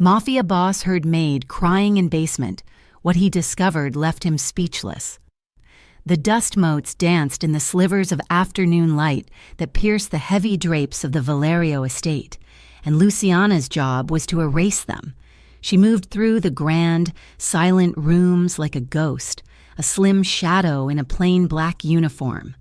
Mafia boss heard Maid crying in basement. What he discovered left him speechless. The dust motes danced in the slivers of afternoon light that pierced the heavy drapes of the Valerio estate, and Luciana's job was to erase them. She moved through the grand, silent rooms like a ghost, a slim shadow in a plain black uniform.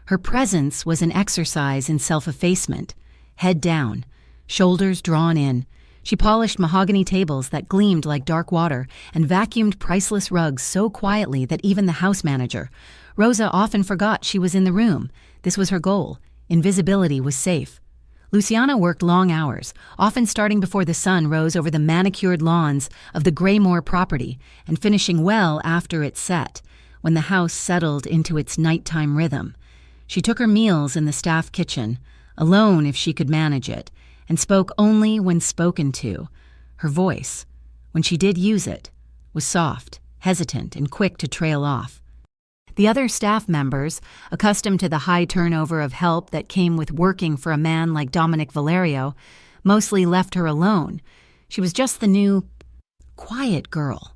Her presence was an exercise in self-effacement. Head down, shoulders drawn in, she polished mahogany tables that gleamed like dark water and vacuumed priceless rugs so quietly that even the house manager, Rosa, often forgot she was in the room. This was her goal. Invisibility was safe. Luciana worked long hours, often starting before the sun rose over the manicured lawns of the Graymore property and finishing well after it set, when the house settled into its nighttime rhythm. She took her meals in the staff kitchen, alone if she could manage it, and spoke only when spoken to. Her voice, when she did use it, was soft, hesitant, and quick to trail off. The other staff members, accustomed to the high turnover of help that came with working for a man like Dominic Valerio, mostly left her alone. She was just the new, quiet girl.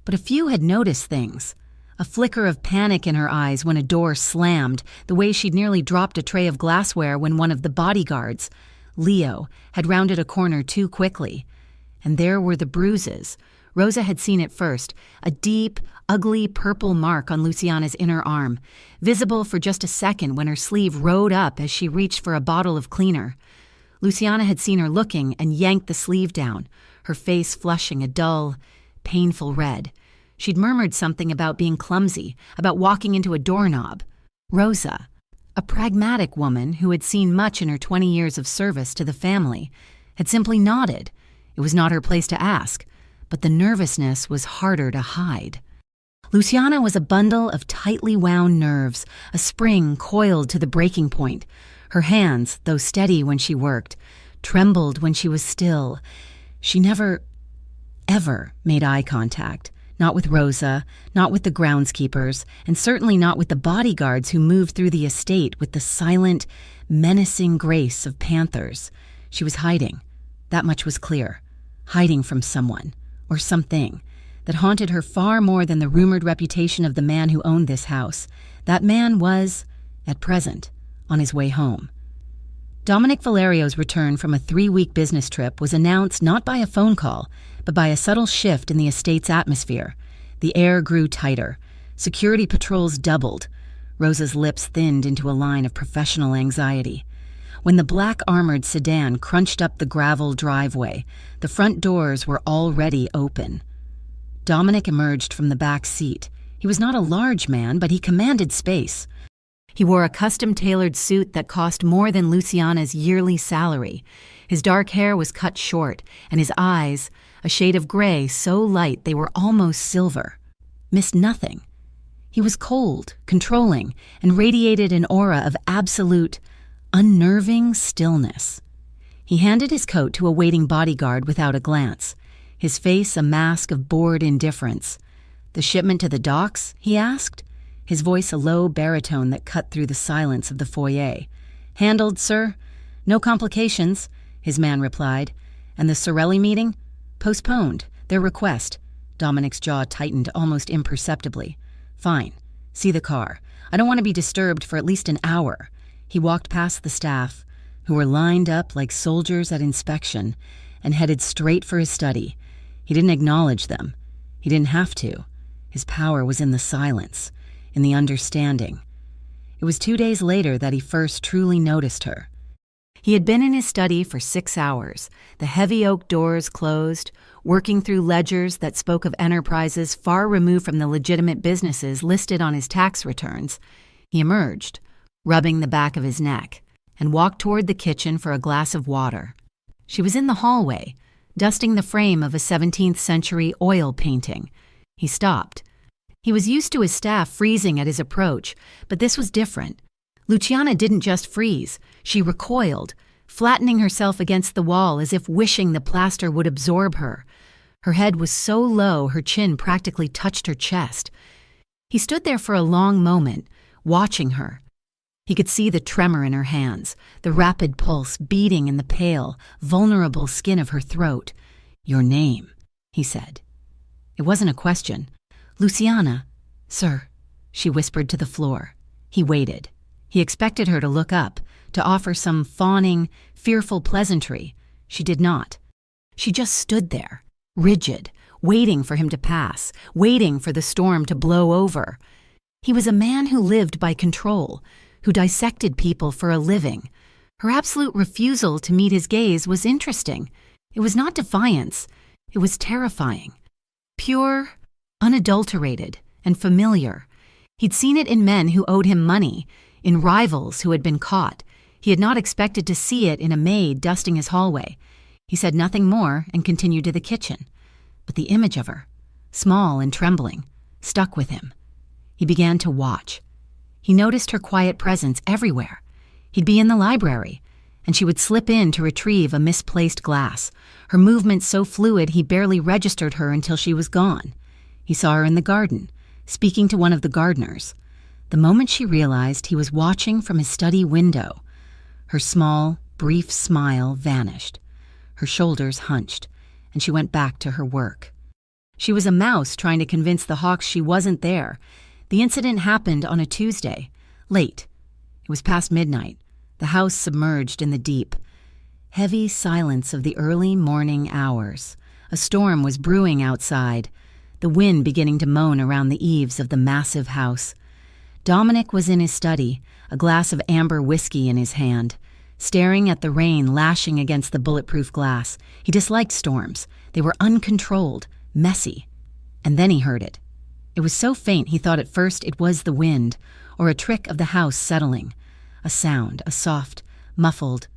But a few had noticed things. A flicker of panic in her eyes when a door slammed, the way she'd nearly dropped a tray of glassware when one of the bodyguards, Leo, had rounded a corner too quickly. And there were the bruises. Rosa had seen it first, a deep, ugly purple mark on Luciana's inner arm, visible for just a second when her sleeve rode up as she reached for a bottle of cleaner. Luciana had seen her looking and yanked the sleeve down, her face flushing a dull, painful red. She'd murmured something about being clumsy, about walking into a doorknob. Rosa, a pragmatic woman who had seen much in her 20 years of service to the family, had simply nodded. It was not her place to ask, but the nervousness was harder to hide. Luciana was a bundle of tightly wound nerves, a spring coiled to the breaking point. Her hands, though steady when she worked, trembled when she was still. She never, ever made eye contact. Not with Rosa, not with the groundskeepers, and certainly not with the bodyguards who moved through the estate with the silent, menacing grace of panthers. She was hiding. That much was clear. Hiding from someone, or something, that haunted her far more than the rumored reputation of the man who owned this house. That man was, at present, on his way home. Dominic Valerio's return from a 3-week business trip was announced not by a phone call, but by a subtle shift in the estate's atmosphere. The air grew tighter. Security patrols doubled. Rosa's lips thinned into a line of professional anxiety. When the black armored sedan crunched up the gravel driveway, the front doors were already open. Dominic emerged from the back seat. He was not a large man, but he commanded space. He wore a custom-tailored suit that cost more than Luciana's yearly salary. His dark hair was cut short, and his eyes, a shade of gray so light they were almost silver, missed nothing. He was cold, controlling, and radiated an aura of absolute, unnerving stillness. He handed his coat to a waiting bodyguard without a glance, his face a mask of bored indifference. "The shipment to the docks?" he asked, his voice a low baritone that cut through the silence of the foyer. "Handled, sir. No complications," his man replied. "And the Sorelli meeting?" "Postponed. Their request." Dominic's jaw tightened almost imperceptibly. "Fine. See the car. I don't want to be disturbed for at least an hour." He walked past the staff, who were lined up like soldiers at inspection, and headed straight for his study. He didn't acknowledge them. He didn't have to. His power was in the silence, in the understanding. It was 2 days later that he first truly noticed her. He had been in his study for 6 hours, the heavy oak doors closed, working through ledgers that spoke of enterprises far removed from the legitimate businesses listed on his tax returns. He emerged, rubbing the back of his neck, and walked toward the kitchen for a glass of water. She was in the hallway, dusting the frame of a 17th century oil painting. He stopped. He was used to his staff freezing at his approach, but this was different. Luciana didn't just freeze, she recoiled, flattening herself against the wall as if wishing the plaster would absorb her. Her head was so low her chin practically touched her chest. He stood there for a long moment, watching her. He could see the tremor in her hands, the rapid pulse beating in the pale, vulnerable skin of her throat. "Your name," he said. It wasn't a question. "Luciana, sir," she whispered to the floor. He waited. He expected her to look up, to offer some fawning, fearful pleasantry. She did not. She just stood there, rigid, waiting for him to pass, waiting for the storm to blow over. He was a man who lived by control, who dissected people for a living. Her absolute refusal to meet his gaze was interesting. It was not defiance. It was terrifying. Pure, unadulterated, and familiar. He'd seen it in men who owed him money, in rivals who had been caught. He had not expected to see it in a maid dusting his hallway. He said nothing more and continued to the kitchen. But the image of her, small and trembling, stuck with him. He began to watch. He noticed her quiet presence everywhere. He'd be in the library, and she would slip in to retrieve a misplaced glass, her movements so fluid he barely registered her until she was gone. He saw her in the garden, speaking to one of the gardeners. The moment she realized he was watching from his study window, her small, brief smile vanished. Her shoulders hunched, and she went back to her work. She was a mouse trying to convince the hawks she wasn't there. The incident happened on a Tuesday, late. It was past midnight, the house submerged in the deep. Heavy silence of the early morning hours. A storm was brewing outside, the wind beginning to moan around the eaves of the massive house. Dominic was in his study, a glass of amber whiskey in his hand, staring at the rain lashing against the bulletproof glass. He disliked storms. They were uncontrolled, messy. And then he heard it. It was so faint he thought at first it was the wind, or a trick of the house settling. A sound, a soft, muffled,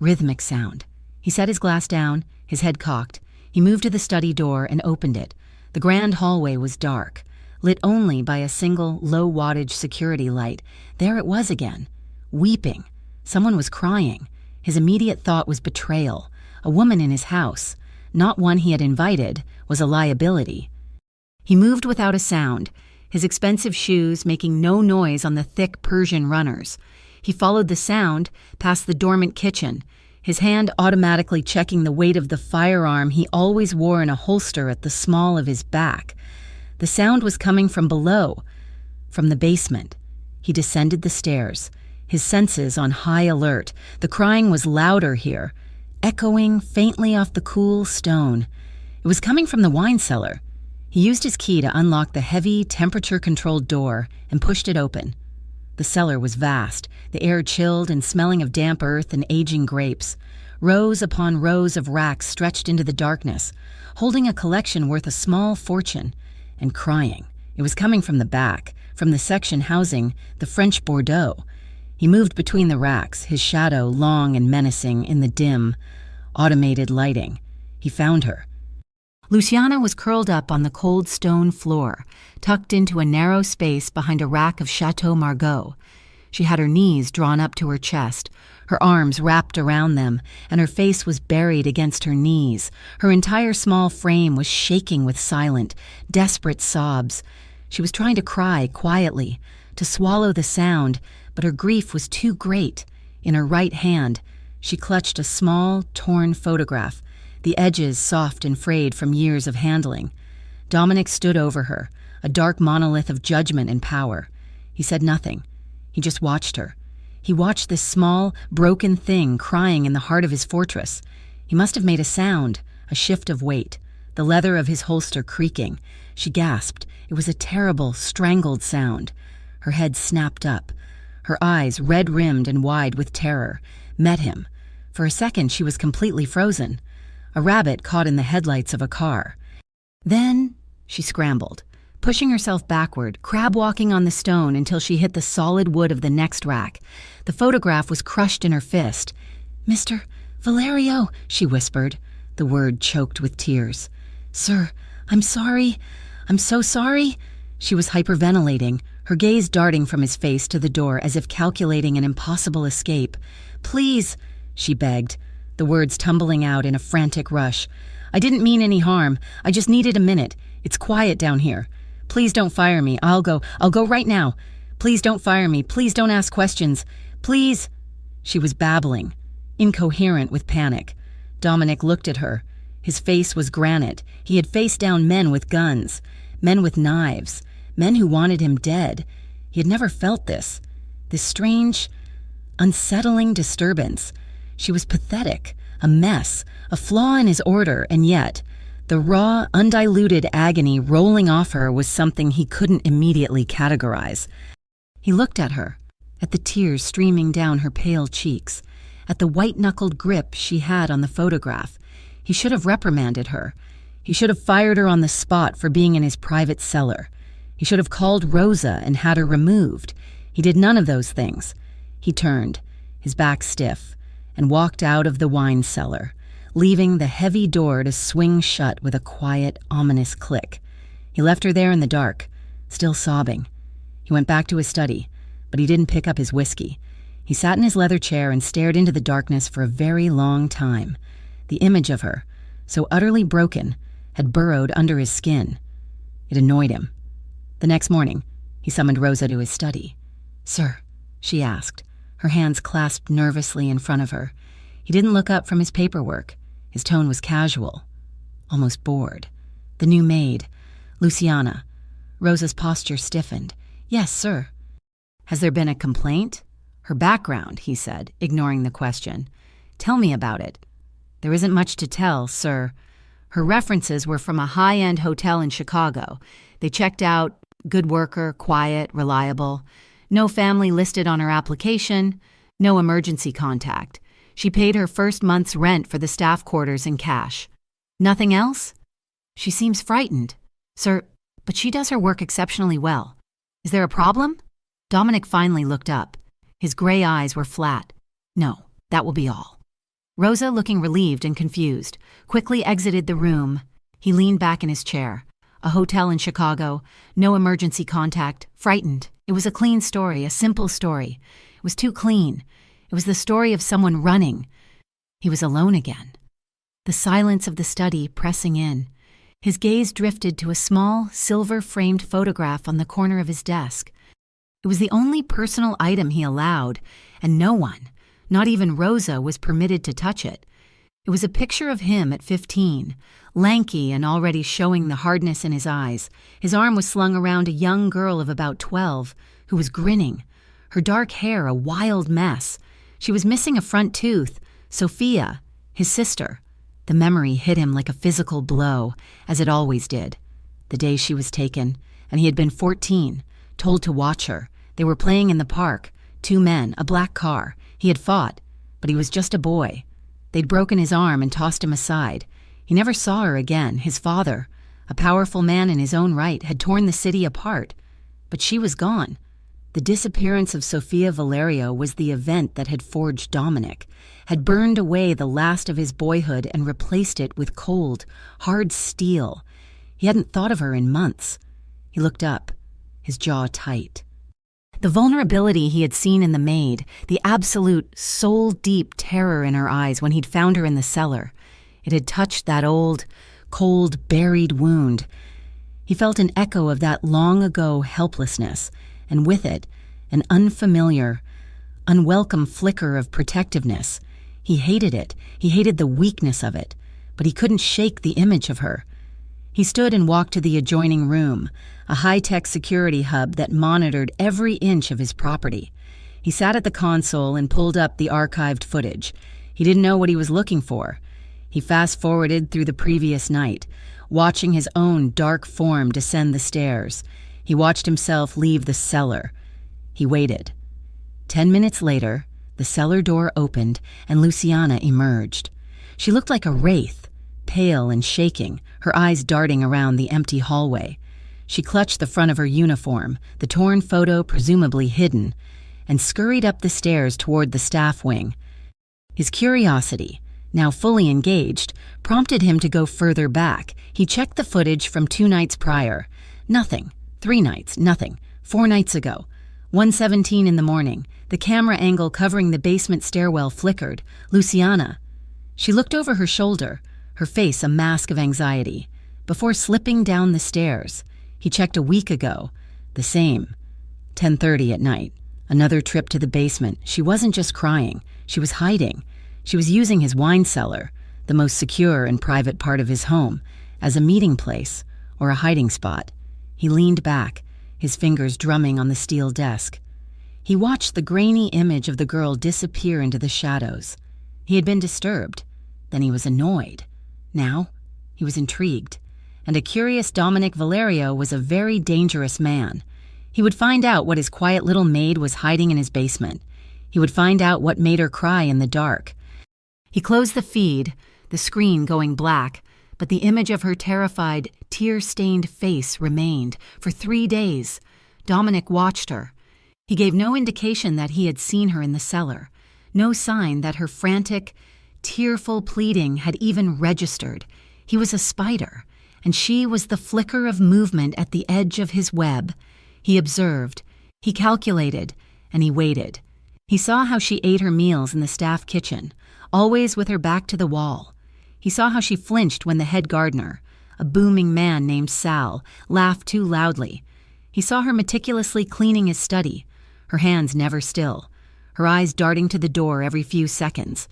rhythmic sound. He set his glass down, his head cocked. He moved to the study door and opened it. The grand hallway was dark, lit only by a single low-wattage security light. There it was again, weeping. Someone was crying. His immediate thought was betrayal. A woman in his house, not one he had invited, was a liability. He moved without a sound, his expensive shoes making no noise on the thick Persian runners. He followed the sound past the dormant kitchen, his hand automatically checking the weight of the firearm he always wore in a holster at the small of his back. The sound was coming from below, from the basement. He descended the stairs, his senses on high alert. The crying was louder here, echoing faintly off the cool stone. It was coming from the wine cellar. He used his key to unlock the heavy, temperature-controlled door and pushed it open. The cellar was vast, the air chilled and smelling of damp earth and aging grapes. Rows upon rows of racks stretched into the darkness, holding a collection worth a small fortune, and crying. It was coming from the back, from the section housing the French Bordeaux. He moved between the racks, his shadow long and menacing in the dim, automated lighting. He found her. Luciana was curled up on the cold stone floor, tucked into a narrow space behind a rack of Chateau Margaux. She had her knees drawn up to her chest, her arms wrapped around them, and her face was buried against her knees. Her entire small frame was shaking with silent, desperate sobs. She was trying to cry quietly, to swallow the sound, but her grief was too great. In her right hand, she clutched a small, torn photograph, the edges soft and frayed from years of handling. Dominic stood over her, a dark monolith of judgment and power. He said nothing. He just watched her. He watched this small, broken thing crying in the heart of his fortress. He must have made a sound, a shift of weight, the leather of his holster creaking. She gasped. It was a terrible, strangled sound. Her head snapped up. Her eyes, red-rimmed and wide with terror, met him. For a second, she was completely frozen. A rabbit caught in the headlights of a car. Then she scrambled, pushing herself backward, crab-walking on the stone until she hit the solid wood of the next rack. The photograph was crushed in her fist. "Mr. Valerio," she whispered, the word choked with tears. "Sir, I'm sorry. I'm so sorry." She was hyperventilating, her gaze darting from his face to the door as if calculating an impossible escape. "Please," she begged, the words tumbling out in a frantic rush. "I didn't mean any harm. I just needed a minute. It's quiet down here. Please don't fire me. I'll go right now. Please don't fire me. Please don't ask questions. Please." She was babbling, incoherent with panic. Dominic looked at her, His face was granite. He had faced down men with guns, men with knives, men who wanted him dead. He had never felt this strange, unsettling disturbance. She was pathetic, a mess, a flaw in his order, and yet the raw, undiluted agony rolling off her was something he couldn't immediately categorize. He looked at her, at the tears streaming down her pale cheeks, at the white-knuckled grip she had on the photograph. He should have reprimanded her. He should have fired her on the spot for being in his private cellar. He should have called Rosa and had her removed. He did none of those things. He turned, his back stiff, and walked out of the wine cellar, leaving the heavy door to swing shut with a quiet, ominous click. He left her there in the dark, still sobbing. He went back to his study, but he didn't pick up his whiskey. He sat in his leather chair and stared into the darkness for a very long time. The image of her, so utterly broken, had burrowed under his skin. It annoyed him. The next morning, he summoned Rosa to his study. "Sir," she asked, her hands clasped nervously in front of her. He didn't look up from his paperwork. His tone was casual, almost bored. "The new maid, Luciana." Rosa's posture stiffened. "Yes, sir." "Has there been a complaint?" "Her background," he said, ignoring the question. "Tell me about it." "There isn't much to tell, sir. Her references were from a high-end hotel in Chicago. They checked out, good worker, quiet, reliable. No family listed on her application, no emergency contact. She paid her first month's rent for the staff quarters in cash. Nothing else? She seems frightened. Sir, but she does her work exceptionally well. Is there a problem?" Dominic finally looked up. His gray eyes were flat. "No, that will be all." Rosa, looking relieved and confused, quickly exited the room. He leaned back in his chair. A hotel in Chicago, no emergency contact, frightened. It was a clean story, a simple story. It was too clean. It was the story of someone running. He was alone again. The silence of the study pressing in. His gaze drifted to a small, silver-framed photograph on the corner of his desk. It was the only personal item he allowed, and no one, not even Rosa, was permitted to touch it. It was a picture of him at 15, lanky and already showing the hardness in his eyes. His arm was slung around a young girl of about 12, who was grinning, her dark hair a wild mess. She was missing a front tooth, Sophia, his sister. The memory hit him like a physical blow, as it always did. The day she was taken, and he had been 14, told to watch her. They were playing in the park, 2 men, a black car. He had fought, but he was just a boy. They'd broken his arm and tossed him aside. He never saw her again. His father, a powerful man in his own right, had torn the city apart. But she was gone. The disappearance of Sofia Valerio was the event that had forged Dominic, had burned away the last of his boyhood and replaced it with cold, hard steel. He hadn't thought of her in months. He looked up, his jaw tight. The vulnerability he had seen in the maid, the absolute, soul-deep terror in her eyes when he'd found her in the cellar, it had touched that old, cold, buried wound. He felt an echo of that long-ago helplessness, and with it, an unfamiliar, unwelcome flicker of protectiveness. He hated it. He hated the weakness of it, but he couldn't shake the image of her. He stood and walked to the adjoining room, a high-tech security hub that monitored every inch of his property. He sat at the console and pulled up the archived footage. He didn't know what he was looking for. He fast-forwarded through the previous night, watching his own dark form descend the stairs. He watched himself leave the cellar. He waited. 10 minutes later, the cellar door opened and Luciana emerged. She looked like a wraith, pale and shaking, her eyes darting around the empty hallway. She clutched the front of her uniform, the torn photo presumably hidden, and scurried up the stairs toward the staff wing. His curiosity, now fully engaged, prompted him to go further back. He checked the footage from 2 nights prior. Nothing. 3 nights, nothing. 4 nights ago. 1:17 in the morning. The camera angle covering the basement stairwell flickered. Luciana. She looked over her shoulder, her face a mask of anxiety, before slipping down the stairs. He checked a week ago. The same. 10:30 at night. Another trip to the basement. She wasn't just crying. She was hiding. She was using his wine cellar. the most secure and private part of his home, as a meeting place or a hiding spot. He leaned back, his fingers drumming on the steel desk. He watched the grainy image of the girl disappear into the shadows. He had been disturbed. Then he was annoyed. Now, he was intrigued. And a curious Dominic Valerio was a very dangerous man. He would find out what his quiet little maid was hiding in his basement. He would find out what made her cry in the dark. He closed the feed, the screen going black, but the image of her terrified, tear-stained face remained for 3 days. Dominic watched her. He gave no indication that he had seen her in the cellar, no sign that her frantic, tearful pleading had even registered. He was a spider, and she was the flicker of movement at the edge of his web. He observed, he calculated, and he waited. He saw how she ate her meals in the staff kitchen, always with her back to the wall. He saw how she flinched when the head gardener, a booming man named Sal, laughed too loudly. He saw her meticulously cleaning his study, her hands never still, her eyes darting to the door every few seconds.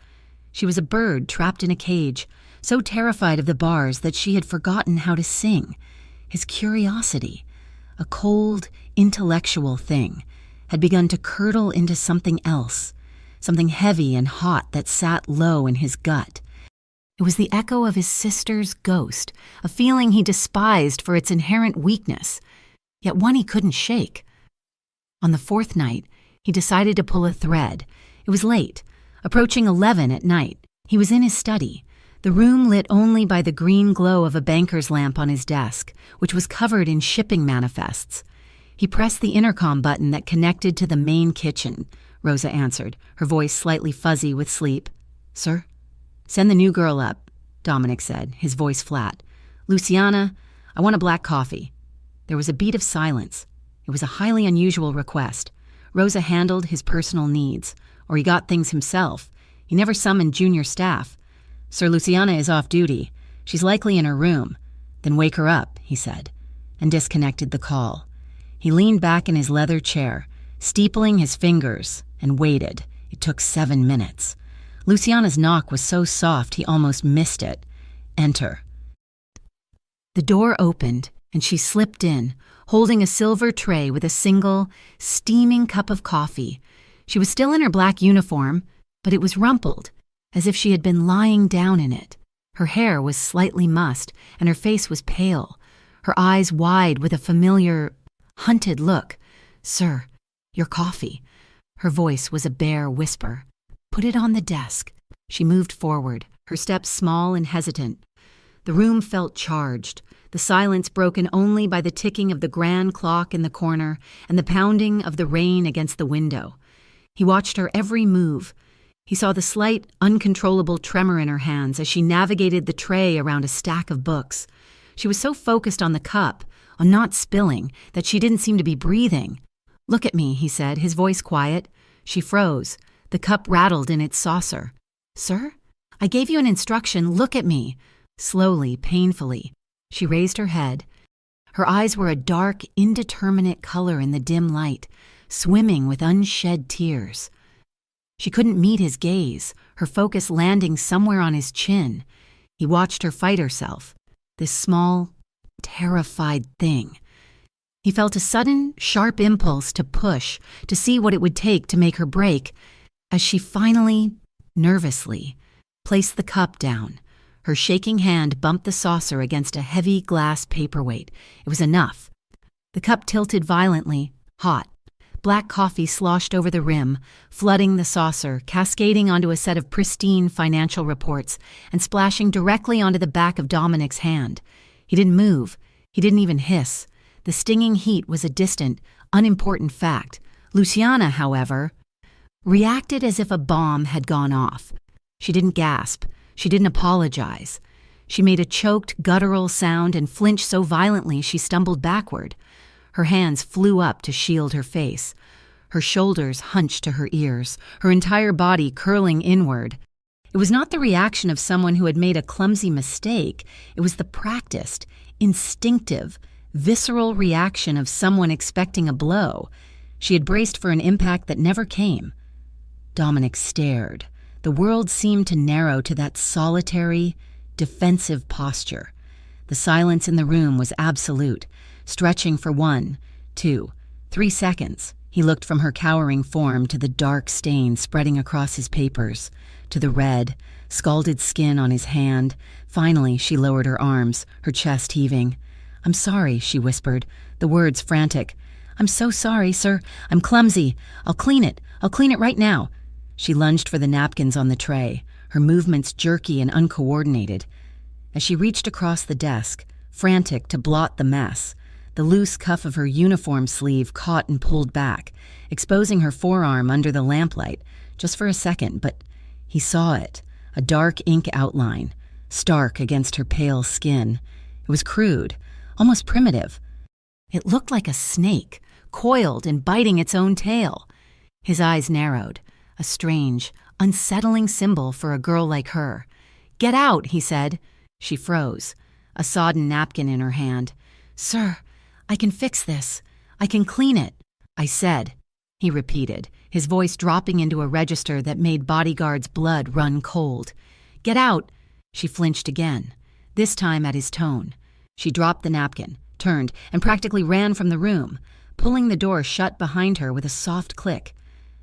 She was a bird trapped in a cage, so terrified of the bars that she had forgotten how to sing. His curiosity, a cold, intellectual thing, had begun to curdle into something else, something heavy and hot that sat low in his gut. It was the echo of his sister's ghost, a feeling he despised for its inherent weakness, yet one he couldn't shake. On the 4th night, he decided to pull a thread. It was late, approaching 11 at night. He was in his study, the room lit only by the green glow of a banker's lamp on his desk, which was covered in shipping manifests. He pressed the intercom button that connected to the main kitchen. Rosa answered, her voice slightly fuzzy with sleep. "Sir?" "Send the new girl up," Dominic said, his voice flat. "Luciana, I want a black coffee." There was a beat of silence. It was a highly unusual request. Rosa handled his personal needs, or he got things himself. He never summoned junior staff. "Sir, Luciana is off duty. She's likely in her room." "Then wake her up," he said, and disconnected the call. He leaned back in his leather chair, steepling his fingers, and waited. It took 7 minutes. Luciana's knock was so soft he almost missed it. "Enter." The door opened, and she slipped in, holding a silver tray with a single, steaming cup of coffee. She was still in her black uniform, but it was rumpled, as if she had been lying down in it. Her hair was slightly mussed, and her face was pale, her eyes wide with a familiar, hunted look. "Sir, your coffee." Her voice was a bare whisper. "Put it on the desk." She moved forward, her steps small and hesitant. The room felt charged, the silence broken only by the ticking of the grand clock in the corner and the pounding of the rain against the window. He watched her every move. He saw the slight, uncontrollable tremor in her hands as she navigated the tray around a stack of books. She was so focused on the cup, on not spilling, that she didn't seem to be breathing. "Look at me," he said, his voice quiet. She froze. The cup rattled in its saucer. "Sir? I gave you an instruction. Look at me." Slowly, painfully, she raised her head. Her eyes were a dark, indeterminate color in the dim light, swimming with unshed tears. She couldn't meet his gaze, her focus landing somewhere on his chin. He watched her fight herself, this small, terrified thing. He felt a sudden, sharp impulse to push, to see what it would take to make her break, as she finally, nervously, placed the cup down. Her shaking hand bumped the saucer against a heavy glass paperweight. It was enough. The cup tilted violently, hot. Black coffee sloshed over the rim, flooding the saucer, cascading onto a set of pristine financial reports, and splashing directly onto the back of Dominic's hand. He didn't move. He didn't even hiss. The stinging heat was a distant, unimportant fact. Luciana, however, reacted as if a bomb had gone off. She didn't gasp. She didn't apologize. She made a choked, guttural sound and flinched so violently she stumbled backward. Her hands flew up to shield her face. Her shoulders hunched to her ears, her entire body curling inward. It was not the reaction of someone who had made a clumsy mistake. It was the practiced, instinctive, visceral reaction of someone expecting a blow. She had braced for an impact that never came. Dominic stared. The world seemed to narrow to that solitary, defensive posture. The silence in the room was absolute, stretching for 1, 2, 3 seconds. He looked from her cowering form to the dark stain spreading across his papers, to the red, scalded skin on his hand. Finally, she lowered her arms, her chest heaving. "I'm sorry," she whispered, the words frantic. "I'm so sorry, sir. I'm clumsy. I'll clean it. I'll clean it right now." She lunged for the napkins on the tray, her movements jerky and uncoordinated. As she reached across the desk, frantic to blot the mess, the loose cuff of her uniform sleeve caught and pulled back, exposing her forearm under the lamplight, just for a second, but he saw it, a dark ink outline, stark against her pale skin. It was crude, almost primitive. It looked like a snake, coiled and biting its own tail. His eyes narrowed, a strange, unsettling symbol for a girl like her. "Get out," he said. She froze, a sodden napkin in her hand. "Sir, I can fix this. I can clean it," I said, he repeated, his voice dropping into a register that made bodyguards' blood run cold. "Get out!" She flinched again, this time at his tone. She dropped the napkin, turned, and practically ran from the room, pulling the door shut behind her with a soft click.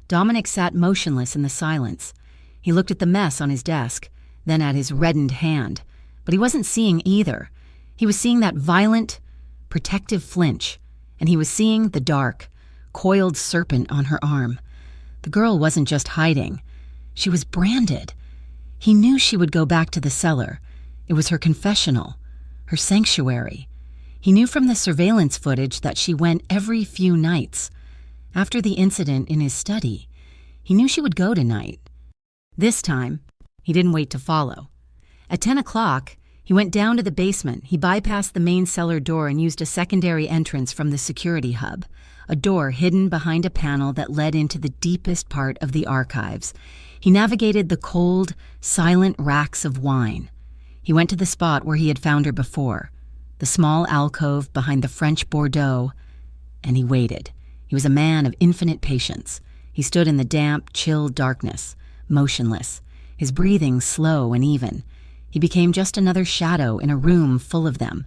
Dominic sat motionless in the silence. He looked at the mess on his desk, then at his reddened hand. But he wasn't seeing either. He was seeing that violent, protective flinch, and he was seeing the dark, coiled serpent on her arm. The girl wasn't just hiding. She was branded. He knew she would go back to the cellar. It was her confessional, her sanctuary. He knew from the surveillance footage that she went every few nights. After the incident in his study, he knew she would go tonight. This time, he didn't wait to follow. At 10 o'clock, he went down to the basement. He bypassed the main cellar door and used a secondary entrance from the security hub, a door hidden behind a panel that led into the deepest part of the archives. He navigated the cold, silent racks of wine. He went to the spot where he had found her before, the small alcove behind the French Bordeaux, and he waited. He was a man of infinite patience. He stood in the damp, chill darkness, motionless, his breathing slow and even. He became just another shadow in a room full of them.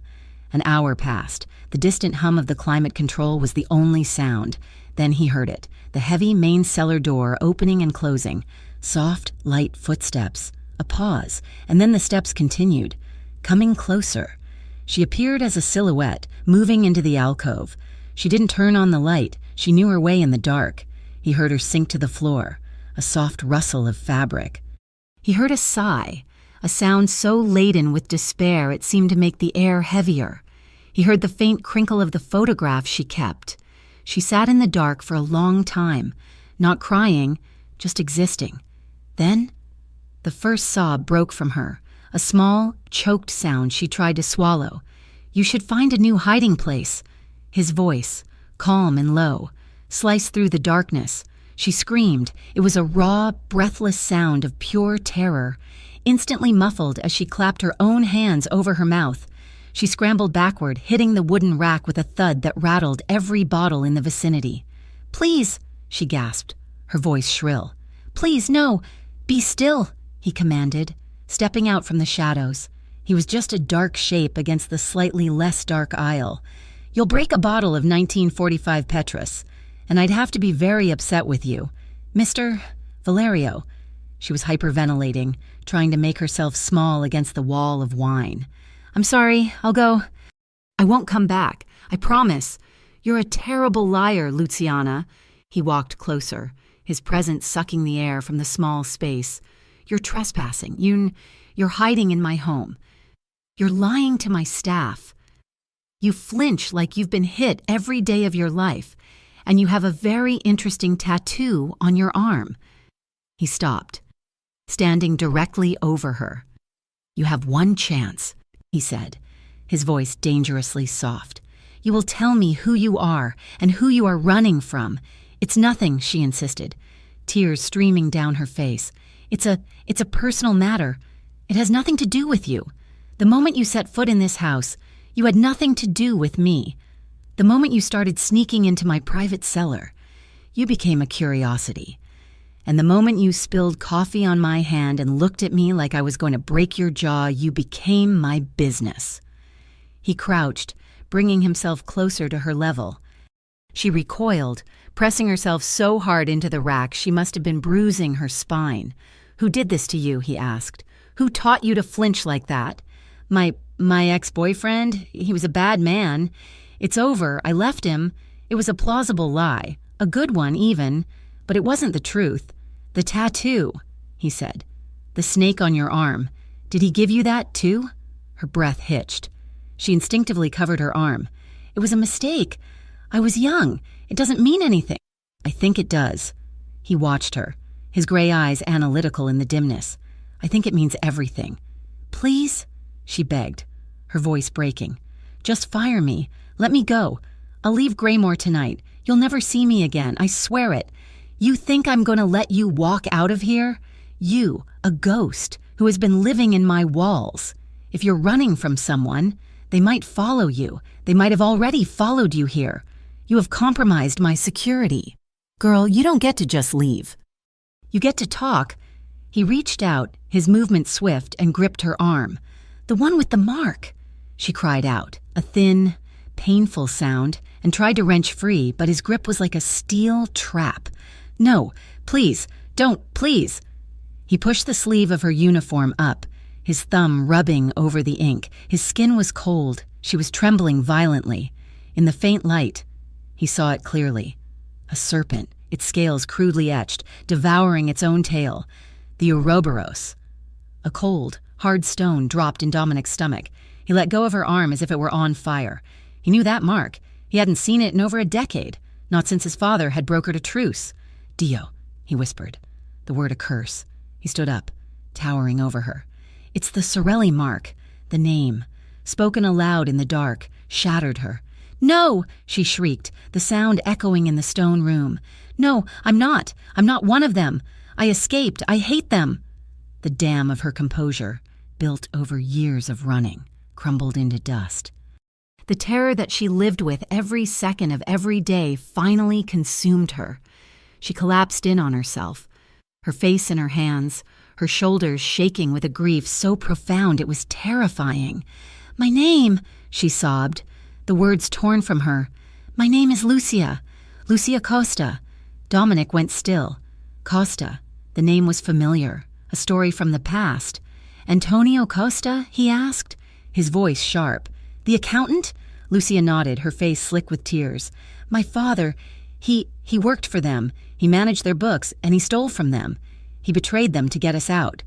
An hour passed. The distant hum of the climate control was the only sound. Then he heard it, the heavy main cellar door opening and closing, soft, light footsteps, a pause, and then the steps continued, coming closer. She appeared as a silhouette, moving into the alcove. She didn't turn on the light. She knew her way in the dark. He heard her sink to the floor, a soft rustle of fabric. He heard a sigh, a sound so laden with despair it seemed to make the air heavier. He heard the faint crinkle of the photograph she kept. She sat in the dark for a long time, not crying, just existing. Then, the first sob broke from her, a small, choked sound she tried to swallow. "You should find a new hiding place." His voice, calm and low, sliced through the darkness. She screamed. It was a raw, breathless sound of pure terror, instantly muffled as she clapped her own hands over her mouth. She scrambled backward, hitting the wooden rack with a thud that rattled every bottle in the vicinity. "Please," she gasped, her voice shrill. "Please, no. Be still," he commanded, stepping out from the shadows. He was just a dark shape against the slightly less dark aisle. "You'll break a bottle of 1945 Petrus, and I'd have to be very upset with you. Mr. Valerio." She was hyperventilating, trying to make herself small against the wall of wine. "I'm sorry, I'll go. I won't come back, I promise. You're a terrible liar, Luciana." He walked closer, his presence sucking the air from the small space. "You're trespassing. You're hiding in my home. You're lying to my staff. You flinch like you've been hit every day of your life, and you have a very interesting tattoo on your arm." He stopped, standing directly over her. "You have one chance," he said, his voice dangerously soft. "You will tell me who you are and who you are running from." "It's nothing," she insisted, tears streaming down her face. It's a personal matter. It has nothing to do with you. The moment you set foot in this house, you had nothing to do with me. The moment you started sneaking into my private cellar, you became a curiosity. And the moment you spilled coffee on my hand and looked at me like I was going to break your jaw, you became my business." He crouched, bringing himself closer to her level. She recoiled, pressing herself so hard into the rack she must have been bruising her spine. "Who did this to you?" he asked. "Who taught you to flinch like that?" My ex-boyfriend. He was a bad man. It's over. I left him. It was a plausible lie. A good one, even. But it wasn't the truth. The tattoo," he said. "The snake on your arm. Did he give you that, too?" Her breath hitched. She instinctively covered her arm. "It was a mistake. I was young. It doesn't mean anything." "I think it does." He watched her, his gray eyes analytical in the dimness. "I think it means everything." "Please?" she begged, her voice breaking. "Just fire me. Let me go. I'll leave Graymore tonight. You'll never see me again. I swear it. You think I'm going to let you walk out of here? You, a ghost, who has been living in my walls. If you're running from someone, they might follow you. They might have already followed you here. You have compromised my security. Girl, you don't get to just leave. You get to talk." He reached out, his movement swift, and gripped her arm. "The one with the mark," she cried out, a thin, painful sound, and tried to wrench free, but his grip was like a steel trap. "No, please, don't, please." He pushed the sleeve of her uniform up, his thumb rubbing over the ink. His skin was cold. She was trembling violently. In the faint light, he saw it clearly. A serpent, its scales crudely etched, devouring its own tail. The Ouroboros. A cold, hard stone dropped in Dominic's stomach. He let go of her arm as if it were on fire. He knew that mark. He hadn't seen it in over a decade, not since his father had brokered a truce. "Dio," he whispered, the word a curse. He stood up, towering over her. "It's the Sorelli mark," the name, spoken aloud in the dark, shattered her. "No!" she shrieked, the sound echoing in the stone room. "No, I'm not. I'm not one of them. I escaped. I hate them." The dam of her composure, built over years of running, crumbled into dust. The terror that she lived with every second of every day finally consumed her. She collapsed in on herself, her face in her hands, her shoulders shaking with a grief so profound it was terrifying. "My name," she sobbed, the words torn from her. "My name is Lucia. Lucia Costa." Dominic went still. Costa. The name was familiar, a story from the past. "Antonio Costa?" he asked, his voice sharp. "The accountant?" Lucia nodded, her face slick with tears. "My father, he worked for them. He managed their books, and he stole from them. He betrayed them to get us out."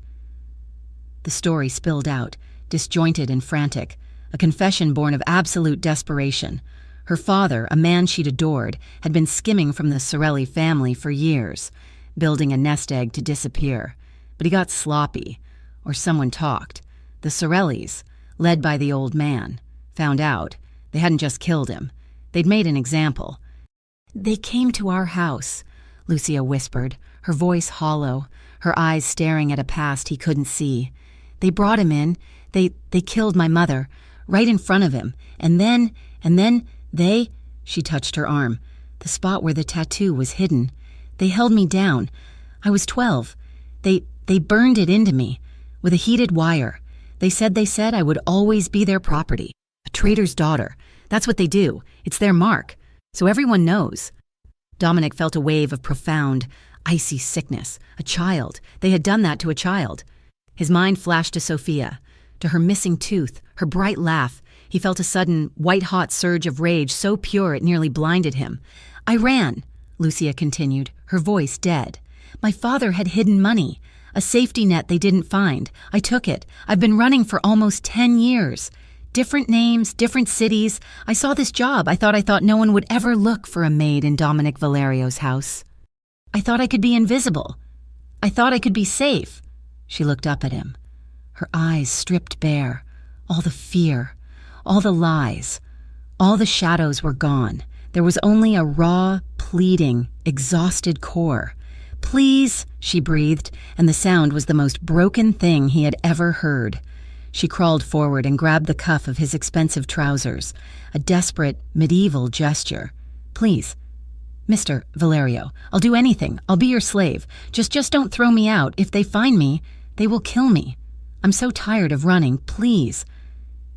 The story spilled out, disjointed and frantic, a confession born of absolute desperation. Her father, a man she'd adored, had been skimming from the Sorelli family for years, building a nest egg to disappear. But he got sloppy, or someone talked. The Sorellis, led by the old man, found out. They hadn't just killed him. They'd made an example. "They came to our house," Lucia whispered, her voice hollow, her eyes staring at a past he couldn't see. "They brought him in. They killed my mother, right in front of him. And then they," she touched her arm, the spot where the tattoo was hidden. "They held me down. I was 12. They burned it into me, with a heated wire. They said I would always be their property. A traitor's daughter. That's what they do. It's their mark. So everyone knows." Dominic felt a wave of profound, icy sickness. A child. They had done that to a child. His mind flashed to Sophia, to her missing tooth, her bright laugh. He felt a sudden, white-hot surge of rage so pure it nearly blinded him. "I ran," Lucia continued, her voice dead. "My father had hidden money, a safety net they didn't find. I took it. I've been running for almost 10 years. Different names, different cities. I saw this job. I thought no one would ever look for a maid in Dominic Valerio's house. I thought I could be invisible. I thought I could be safe." She looked up at him, her eyes stripped bare. All the fear, all the lies, all the shadows were gone. There was only a raw, pleading, exhausted core. "Please," she breathed, and the sound was the most broken thing he had ever heard. She crawled forward and grabbed the cuff of his expensive trousers, a desperate, medieval gesture. "Please, Mr. Valerio, I'll do anything. I'll be your slave. Just don't throw me out. If they find me, they will kill me. I'm so tired of running. Please."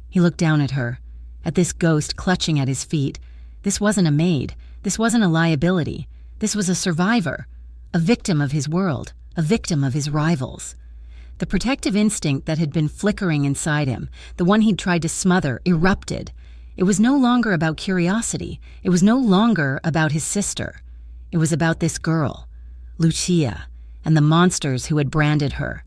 He looked down at her, at this ghost clutching at his feet. This wasn't a maid. This wasn't a liability. This was a survivor, a victim of his world, a victim of his rivals. The protective instinct that had been flickering inside him, the one he'd tried to smother, erupted. It was no longer about curiosity. It was no longer about his sister. It was about this girl, Lucia, and the monsters who had branded her.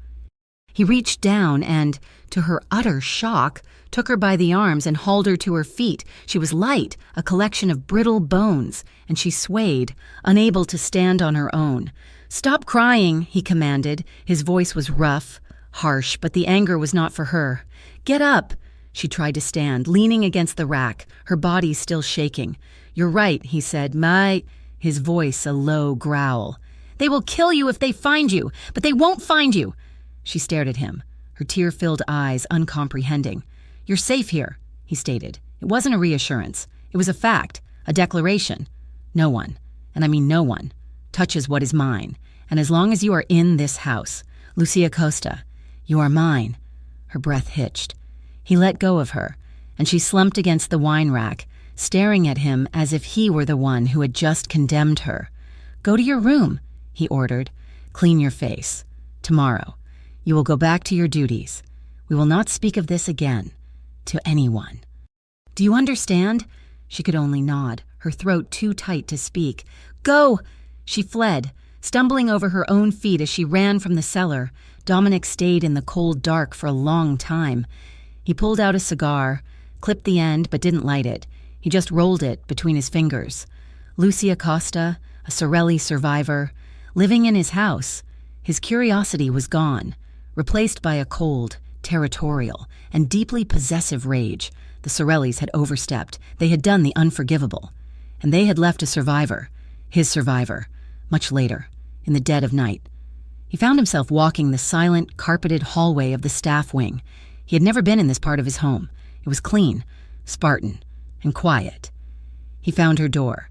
He reached down and, to her utter shock, took her by the arms and hauled her to her feet. She was light, a collection of brittle bones, and she swayed, unable to stand on her own. "Stop crying," he commanded. His voice was rough, harsh, but the anger was not for her. "Get up." She tried to stand, leaning against the rack, her body still shaking. "You're right," he said. His voice a low growl. "They will kill you if they find you, but they won't find you." She stared at him, her tear-filled eyes uncomprehending. "You're safe here," he stated. It wasn't a reassurance. It was a fact, a declaration. "No one, and I mean no one, touches what is mine. And as long as you are in this house, Lucia Costa, you are mine." Her breath hitched. He let go of her, and she slumped against the wine rack, staring at him as if he were the one who had just condemned her. "Go to your room," he ordered. "Clean your face. Tomorrow, you will go back to your duties. We will not speak of this again, to anyone. Do you understand?" She could only nod, her throat too tight to speak. "Go!" She fled, stumbling over her own feet as she ran from the cellar. Dominic stayed in the cold dark for a long time. He pulled out a cigar, clipped the end but didn't light it. He just rolled it between his fingers. Lucia Costa, a Sorelli survivor, living in his house. His curiosity was gone, replaced by a cold, territorial, and deeply possessive rage. The Sorellis had overstepped. They had done the unforgivable. And they had left a survivor, his survivor, much later, in the dead of night. He found himself walking the silent, carpeted hallway of the staff wing. He had never been in this part of his home. It was clean, Spartan, and quiet. He found her door.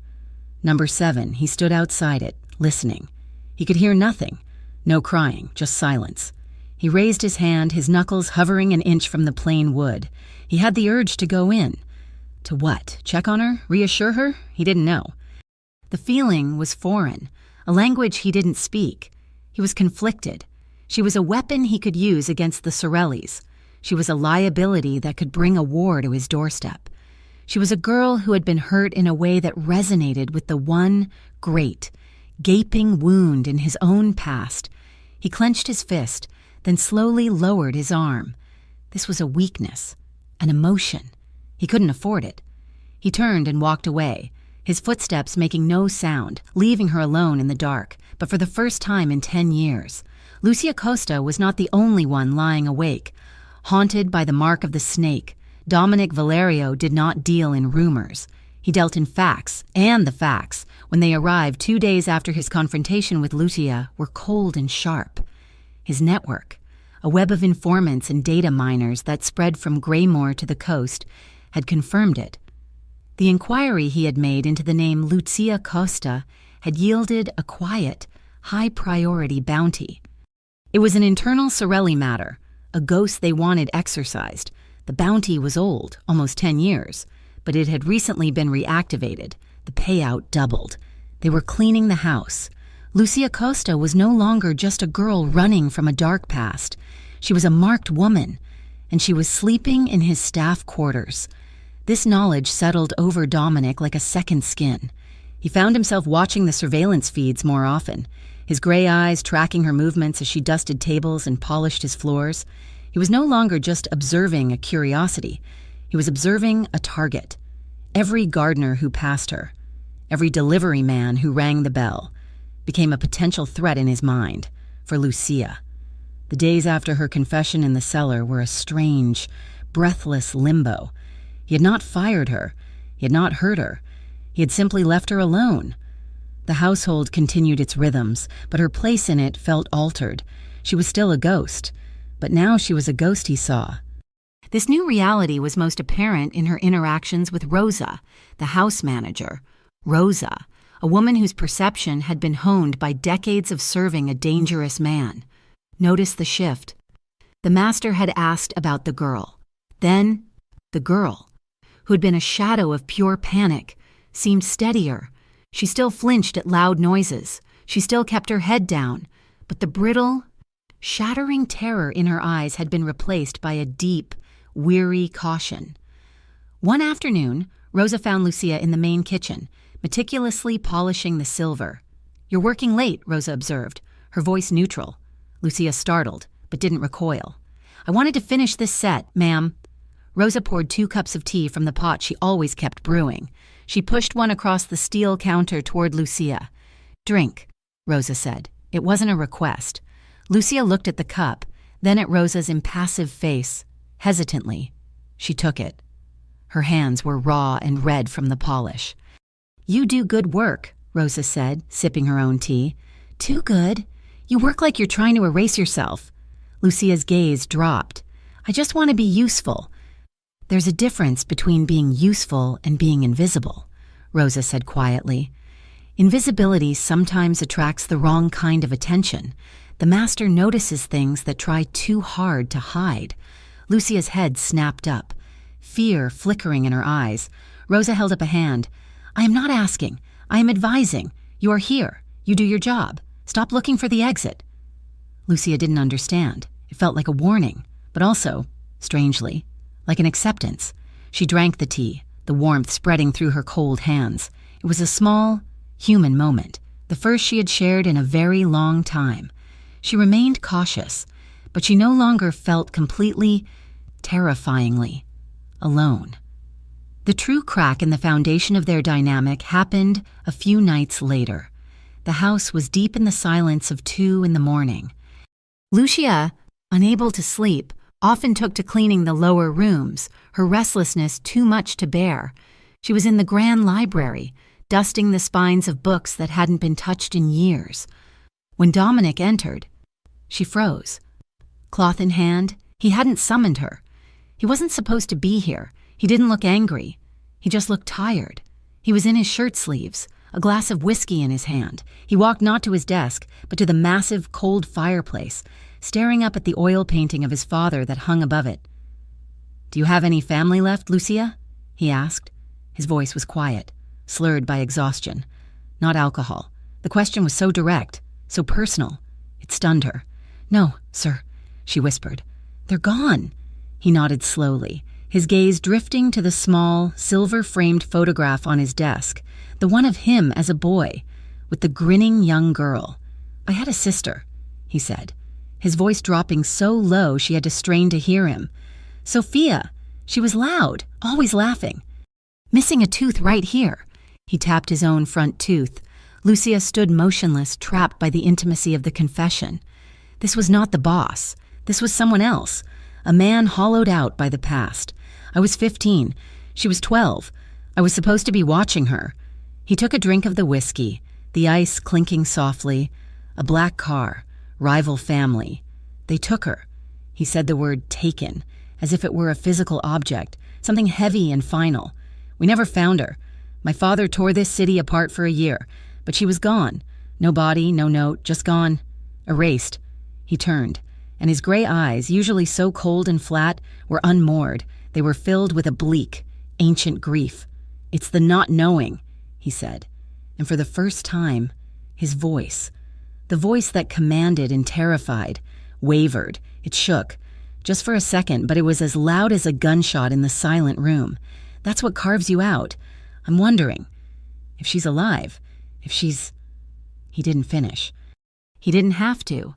Number 7, he stood outside it, listening. He could hear nothing. No crying, just silence. He raised his hand, his knuckles hovering an inch from the plain wood. He had the urge to go in. To what? Check on her? Reassure her? He didn't know. The feeling was foreign, a language he didn't speak. He was conflicted. She was a weapon he could use against the Sorellis. She was a liability that could bring a war to his doorstep. She was a girl who had been hurt in a way that resonated with the one great, gaping wound in his own past. He clenched his fist, then slowly lowered his arm. This was a weakness, an emotion. He couldn't afford it. He turned and walked away, his footsteps making no sound, leaving her alone in the dark. But for the first time in 10 years, Lucia Costa was not the only one lying awake. Haunted by the mark of the snake, Dominic Valerio did not deal in rumors. He dealt in facts, and the facts, when they arrived 2 days after his confrontation with Lucia, were cold and sharp. His network, a web of informants and data miners that spread from Graymore to the coast, had confirmed it. The inquiry he had made into the name Lucia Costa had yielded a quiet, high-priority bounty. It was an internal Sorelli matter, a ghost they wanted exorcised. The bounty was old, almost 10 years, but it had recently been reactivated. The payout doubled. They were cleaning the house. Lucia Costa was no longer just a girl running from a dark past. She was a marked woman, and she was sleeping in his staff quarters. This knowledge settled over Dominic like a second skin. He found himself watching the surveillance feeds more often, his gray eyes tracking her movements as she dusted tables and polished his floors. He was no longer just observing a curiosity. He was observing a target. Every gardener who passed her, every delivery man who rang the bell, became a potential threat in his mind for Lucia. The days after her confession in the cellar were a strange, breathless limbo. He had not fired her. He had not hurt her. He had simply left her alone. The household continued its rhythms, but her place in it felt altered. She was still a ghost, but now she was a ghost he saw. This new reality was most apparent in her interactions with Rosa, the house manager. Rosa, a woman whose perception had been honed by decades of serving a dangerous man. Notice the shift. The master had asked about the girl. Then, the girl, who had been a shadow of pure panic, seemed steadier. She still flinched at loud noises. She still kept her head down. But the brittle, shattering terror in her eyes had been replaced by a deep, weary caution. One afternoon, Rosa found Lucia in the main kitchen, meticulously polishing the silver. "You're working late," Rosa observed, her voice neutral. Lucia startled, but didn't recoil. "I wanted to finish this set, ma'am." Rosa poured 2 cups of tea from the pot she always kept brewing. She pushed one across the steel counter toward Lucia. "Drink," Rosa said. It wasn't a request. Lucia looked at the cup, then at Rosa's impassive face. Hesitantly, she took it. Her hands were raw and red from the polish. "You do good work," Rosa said, sipping her own tea. "Too good. You work like you're trying to erase yourself." Lucia's gaze dropped. "I just want to be useful." "There's a difference between being useful and being invisible," Rosa said quietly. "Invisibility sometimes attracts the wrong kind of attention. The master notices things that try too hard to hide." Lucia's head snapped up, fear flickering in her eyes. Rosa held up a hand. "I am not asking. I am advising. You are here. You do your job. Stop looking for the exit." Lucia didn't understand. It felt like a warning, but also, strangely, like an acceptance. She drank the tea, the warmth spreading through her cold hands. It was a small, human moment, the first she had shared in a very long time. She remained cautious, but she no longer felt completely, terrifyingly, alone. The true crack in the foundation of their dynamic happened a few nights later. The house was deep in the silence of 2 in the morning. Lucia, unable to sleep, often took to cleaning the lower rooms, her restlessness too much to bear. She was in the grand library, dusting the spines of books that hadn't been touched in years. When Dominic entered, she froze. Cloth in hand, he hadn't summoned her. He wasn't supposed to be here. He didn't look angry. He just looked tired. He was in his shirt sleeves, a glass of whiskey in his hand. He walked not to his desk, but to the massive, cold fireplace, staring up at the oil painting of his father that hung above it. "Do you have any family left, Lucia?" he asked. His voice was quiet, slurred by exhaustion. Not alcohol. The question was so direct, so personal. It stunned her. "No, sir," she whispered. "They're gone." He nodded slowly, his gaze drifting to the small, silver-framed photograph on his desk, the one of him as a boy, with the grinning young girl. "I had a sister," he said, his voice dropping so low she had to strain to hear him. "Sophia. She was loud, always laughing. Missing a tooth right here." He tapped his own front tooth. Lucia stood motionless, trapped by the intimacy of the confession. This was not the boss. This was someone else, a man hollowed out by the past. I was 15. She was 12. I was supposed to be watching her. He took a drink of the whiskey, the ice clinking softly. A black car, rival family. They took her. He said the word taken, as if it were a physical object, something heavy and final. "We never found her. My father tore this city apart for a year, but she was gone. No body, no note, just gone. Erased." He turned, and his gray eyes, usually so cold and flat, were unmoored. They were filled with a bleak, ancient grief. "It's the not knowing," he said. And for the first time, his voice, the voice that commanded and terrified, wavered. It shook, just for a second, but it was as loud as a gunshot in the silent room. "That's what carves you out. I'm wondering if she's alive, if she's—" He didn't finish. He didn't have to.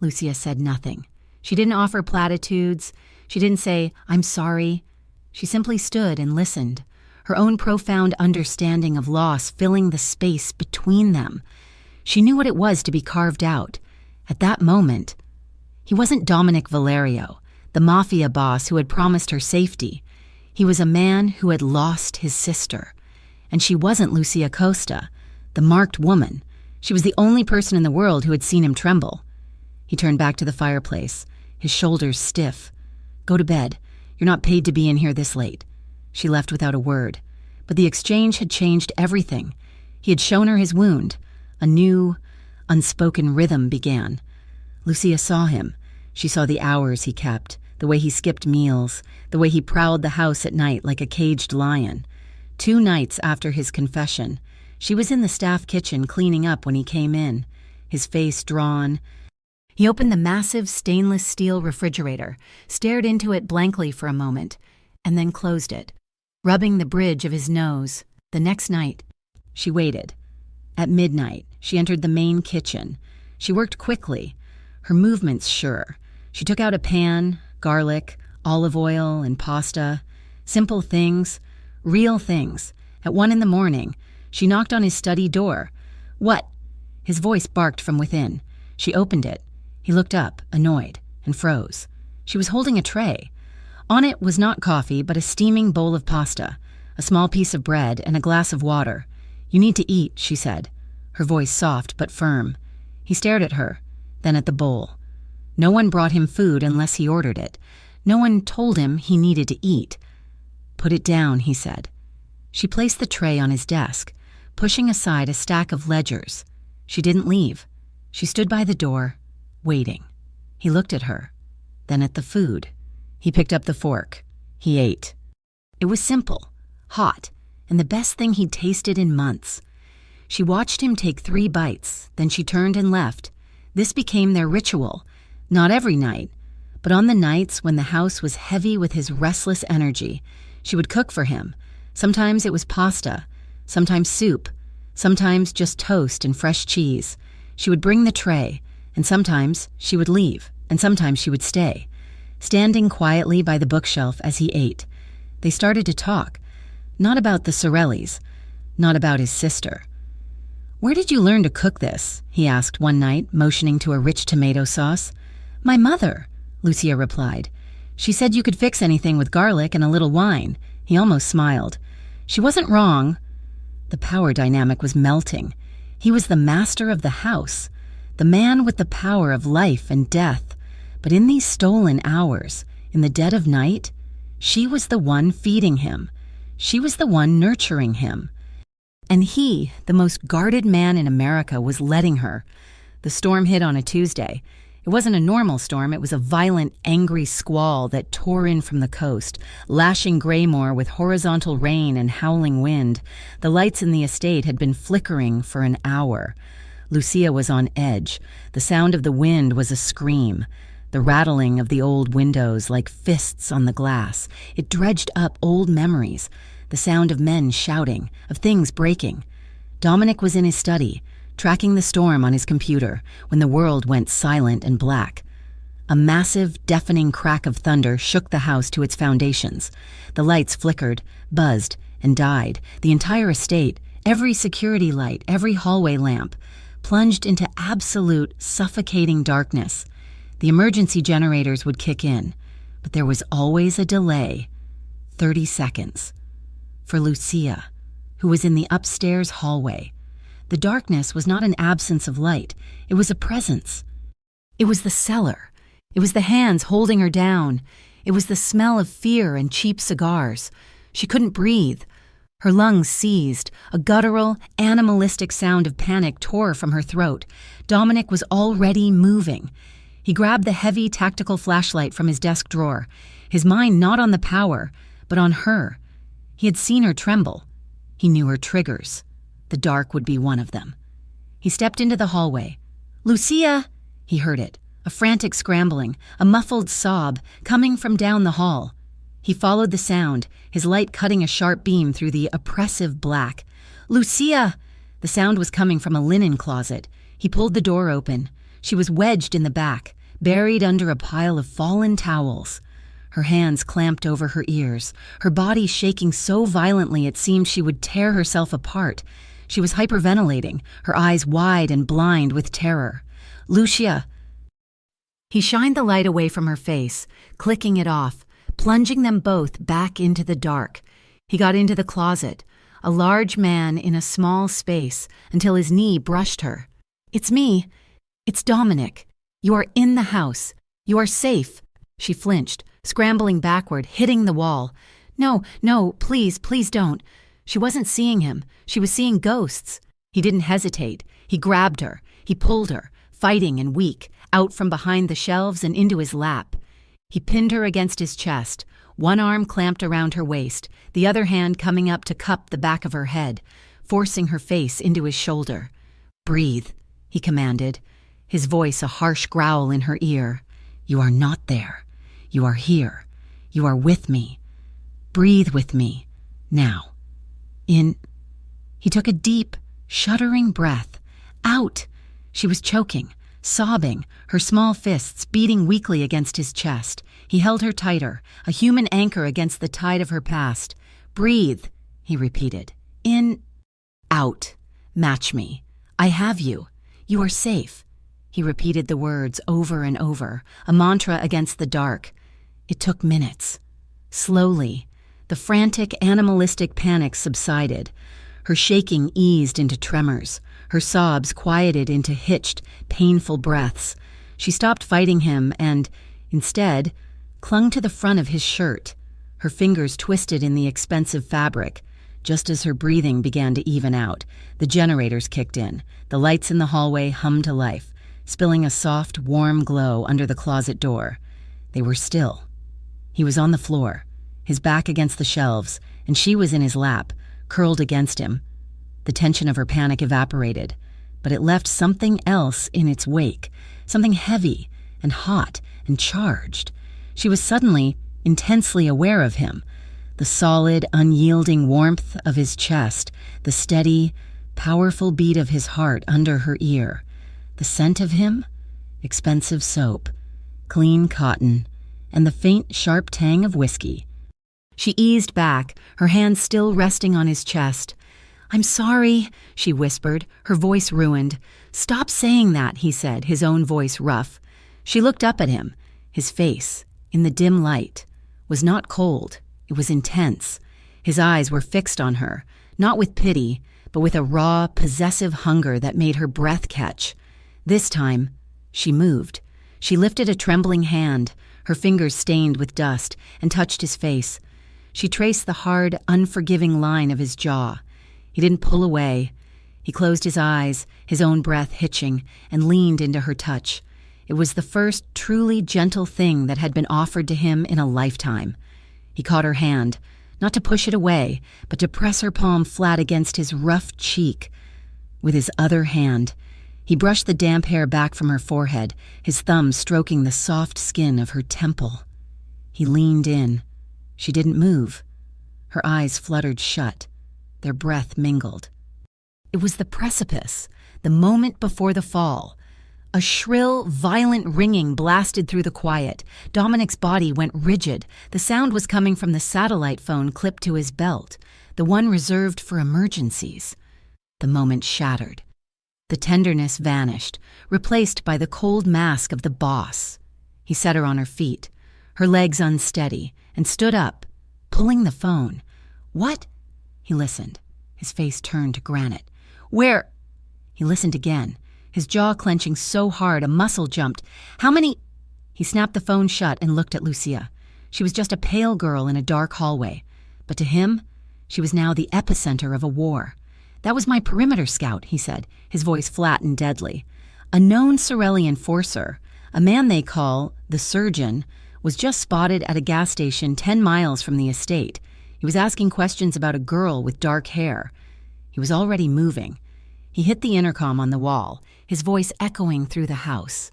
Lucia said nothing. She didn't offer platitudes. She didn't say, "I'm sorry." She simply stood and listened, her own profound understanding of loss filling the space between them. She knew what it was to be carved out. At that moment, he wasn't Dominic Valerio, the Mafia boss who had promised her safety. He was a man who had lost his sister. And she wasn't Lucia Costa, the marked woman. She was the only person in the world who had seen him tremble. He turned back to the fireplace, his shoulders stiff. "Go to bed. You're not paid to be in here this late." She left without a word. But the exchange had changed everything. He had shown her his wound. A new, unspoken rhythm began. Lucia saw him. She saw the hours he kept, the way he skipped meals, the way he prowled the house at night like a caged lion. 2 nights after his confession, she was in the staff kitchen cleaning up when he came in, his face drawn. He opened the massive stainless steel refrigerator, stared into it blankly for a moment, and then closed it, rubbing the bridge of his nose. The next night, she waited. At midnight, she entered the main kitchen. She worked quickly, her movements sure. She took out a pan, garlic, olive oil, and pasta. Simple things, real things. At 1 a.m, she knocked on his study door. "What?" His voice barked from within. She opened it. He looked up, annoyed, and froze. She was holding a tray. On it was not coffee, but a steaming bowl of pasta, a small piece of bread, and a glass of water. "You need to eat," she said, her voice soft but firm. He stared at her, then at the bowl. No one brought him food unless he ordered it. No one told him he needed to eat. "Put it down," he said. She placed the tray on his desk, pushing aside a stack of ledgers. She didn't leave. She stood by the door, waiting. He looked at her, then at the food. He picked up the fork. He ate. It was simple, hot, and the best thing he'd tasted in months. She watched him take 3 bites, then she turned and left. This became their ritual, not every night, but on the nights when the house was heavy with his restless energy. She would cook for him. Sometimes it was pasta, sometimes soup, sometimes just toast and fresh cheese. She would bring the tray, and sometimes she would leave, and sometimes she would stay, standing quietly by the bookshelf as he ate. They started to talk, not about the Sorellis, not about his sister. "Where did you learn to cook this?" he asked one night, motioning to a rich tomato sauce. "My mother," Lucia replied. "She said you could fix anything with garlic and a little wine." He almost smiled. She wasn't wrong. The power dynamic was melting. He was the master of the house, the man with the power of life and death. But in these stolen hours, in the dead of night, she was the one feeding him. She was the one nurturing him. And he, the most guarded man in America, was letting her. The storm hit on a Tuesday. It wasn't a normal storm, it was a violent, angry squall that tore in from the coast, lashing Graymore with horizontal rain and howling wind. The lights in the estate had been flickering for an hour. Lucia was on edge. The sound of the wind was a scream, the rattling of the old windows like fists on the glass. It dredged up old memories, the sound of men shouting, of things breaking. Dominic was in his study, tracking the storm on his computer, when the world went silent and black. A massive, deafening crack of thunder shook the house to its foundations. The lights flickered, buzzed, and died. The entire estate, every security light, every hallway lamp, plunged into absolute, suffocating darkness. The emergency generators would kick in, but there was always a delay. 30 seconds. For Lucia, who was in the upstairs hallway, the darkness was not an absence of light. It was a presence. It was the cellar. It was the hands holding her down. It was the smell of fear and cheap cigars. She couldn't breathe. Her lungs seized. A guttural, animalistic sound of panic tore from her throat. Dominic was already moving. He grabbed the heavy tactical flashlight from his desk drawer, his mind not on the power, but on her. He had seen her tremble. He knew her triggers. The dark would be one of them. He stepped into the hallway. "Lucia!" He heard it, a frantic scrambling, a muffled sob coming from down the hall. He followed the sound, his light cutting a sharp beam through the oppressive black. "Lucia!" The sound was coming from a linen closet. He pulled the door open. She was wedged in the back, buried under a pile of fallen towels. Her hands clamped over her ears, her body shaking so violently it seemed she would tear herself apart. She was hyperventilating, her eyes wide and blind with terror. "Lucia!" He shined the light away from her face, clicking it off, plunging them both back into the dark. He got into the closet, a large man in a small space, until his knee brushed her. "It's me. It's Dominic. You are in the house. You are safe." She flinched, scrambling backward, hitting the wall. "No, no, please, please don't." She wasn't seeing him. She was seeing ghosts. He didn't hesitate. He grabbed her. He pulled her, fighting and weak, out from behind the shelves and into his lap. He pinned her against his chest, one arm clamped around her waist, the other hand coming up to cup the back of her head, forcing her face into his shoulder. "Breathe," he commanded, his voice a harsh growl in her ear. "You are not there. You are here. You are with me. Breathe with me. Now. In." He took a deep, shuddering breath. Out! She was choking, sobbing, her small fists beating weakly against his chest. He held her tighter, a human anchor against the tide of her past. "Breathe," he repeated. "In. Out. Match me. I have you. You are safe." He repeated the words over and over, a mantra against the dark. It took minutes. Slowly, the frantic, animalistic panic subsided. Her shaking eased into tremors. Her sobs quieted into hitched, painful breaths. She stopped fighting him and, instead, clung to the front of his shirt. Her fingers twisted in the expensive fabric. Just as her breathing began to even out, the generators kicked in. The lights in the hallway hummed to life, spilling a soft, warm glow under the closet door. They were still. He was on the floor, his back against the shelves, and she was in his lap, curled against him. The tension of her panic evaporated, but it left something else in its wake, something heavy and hot and charged. She was suddenly intensely aware of him, the solid, unyielding warmth of his chest, the steady, powerful beat of his heart under her ear, the scent of him, expensive soap, clean cotton, and the faint, sharp tang of whiskey. She eased back, her hands still resting on his chest. "I'm sorry," she whispered, her voice ruined. "Stop saying that," he said, his own voice rough. She looked up at him. His face, in the dim light, was not cold. It was intense. His eyes were fixed on her, not with pity, but with a raw, possessive hunger that made her breath catch. This time, she moved. She lifted a trembling hand, her fingers stained with dust, and touched his face. She traced the hard, unforgiving line of his jaw. He didn't pull away. He closed his eyes, his own breath hitching, and leaned into her touch. It was the first truly gentle thing that had been offered to him in a lifetime. He caught her hand, not to push it away, but to press her palm flat against his rough cheek. With his other hand, he brushed the damp hair back from her forehead, his thumb stroking the soft skin of her temple. He leaned in. She didn't move. Her eyes fluttered shut. Their breath mingled. It was the precipice, the moment before the fall. A shrill, violent ringing blasted through the quiet. Dominic's body went rigid. The sound was coming from the satellite phone clipped to his belt, the one reserved for emergencies. The moment shattered. The tenderness vanished, replaced by the cold mask of the boss. He set her on her feet, her legs unsteady, and stood up, pulling the phone. "What?" He listened, his face turned to granite. "Where?" He listened again, his jaw clenching so hard a muscle jumped. "How many?" He snapped the phone shut and looked at Lucia. She was just a pale girl in a dark hallway, but to him, she was now the epicenter of a war. "That was my perimeter scout," he said, his voice flat and deadly. "A known Sorelli enforcer, a man they call the Surgeon, was just spotted at a gas station 10 miles from the estate. He was asking questions about a girl with dark hair. He was already moving. He hit the intercom on the wall, his voice echoing through the house.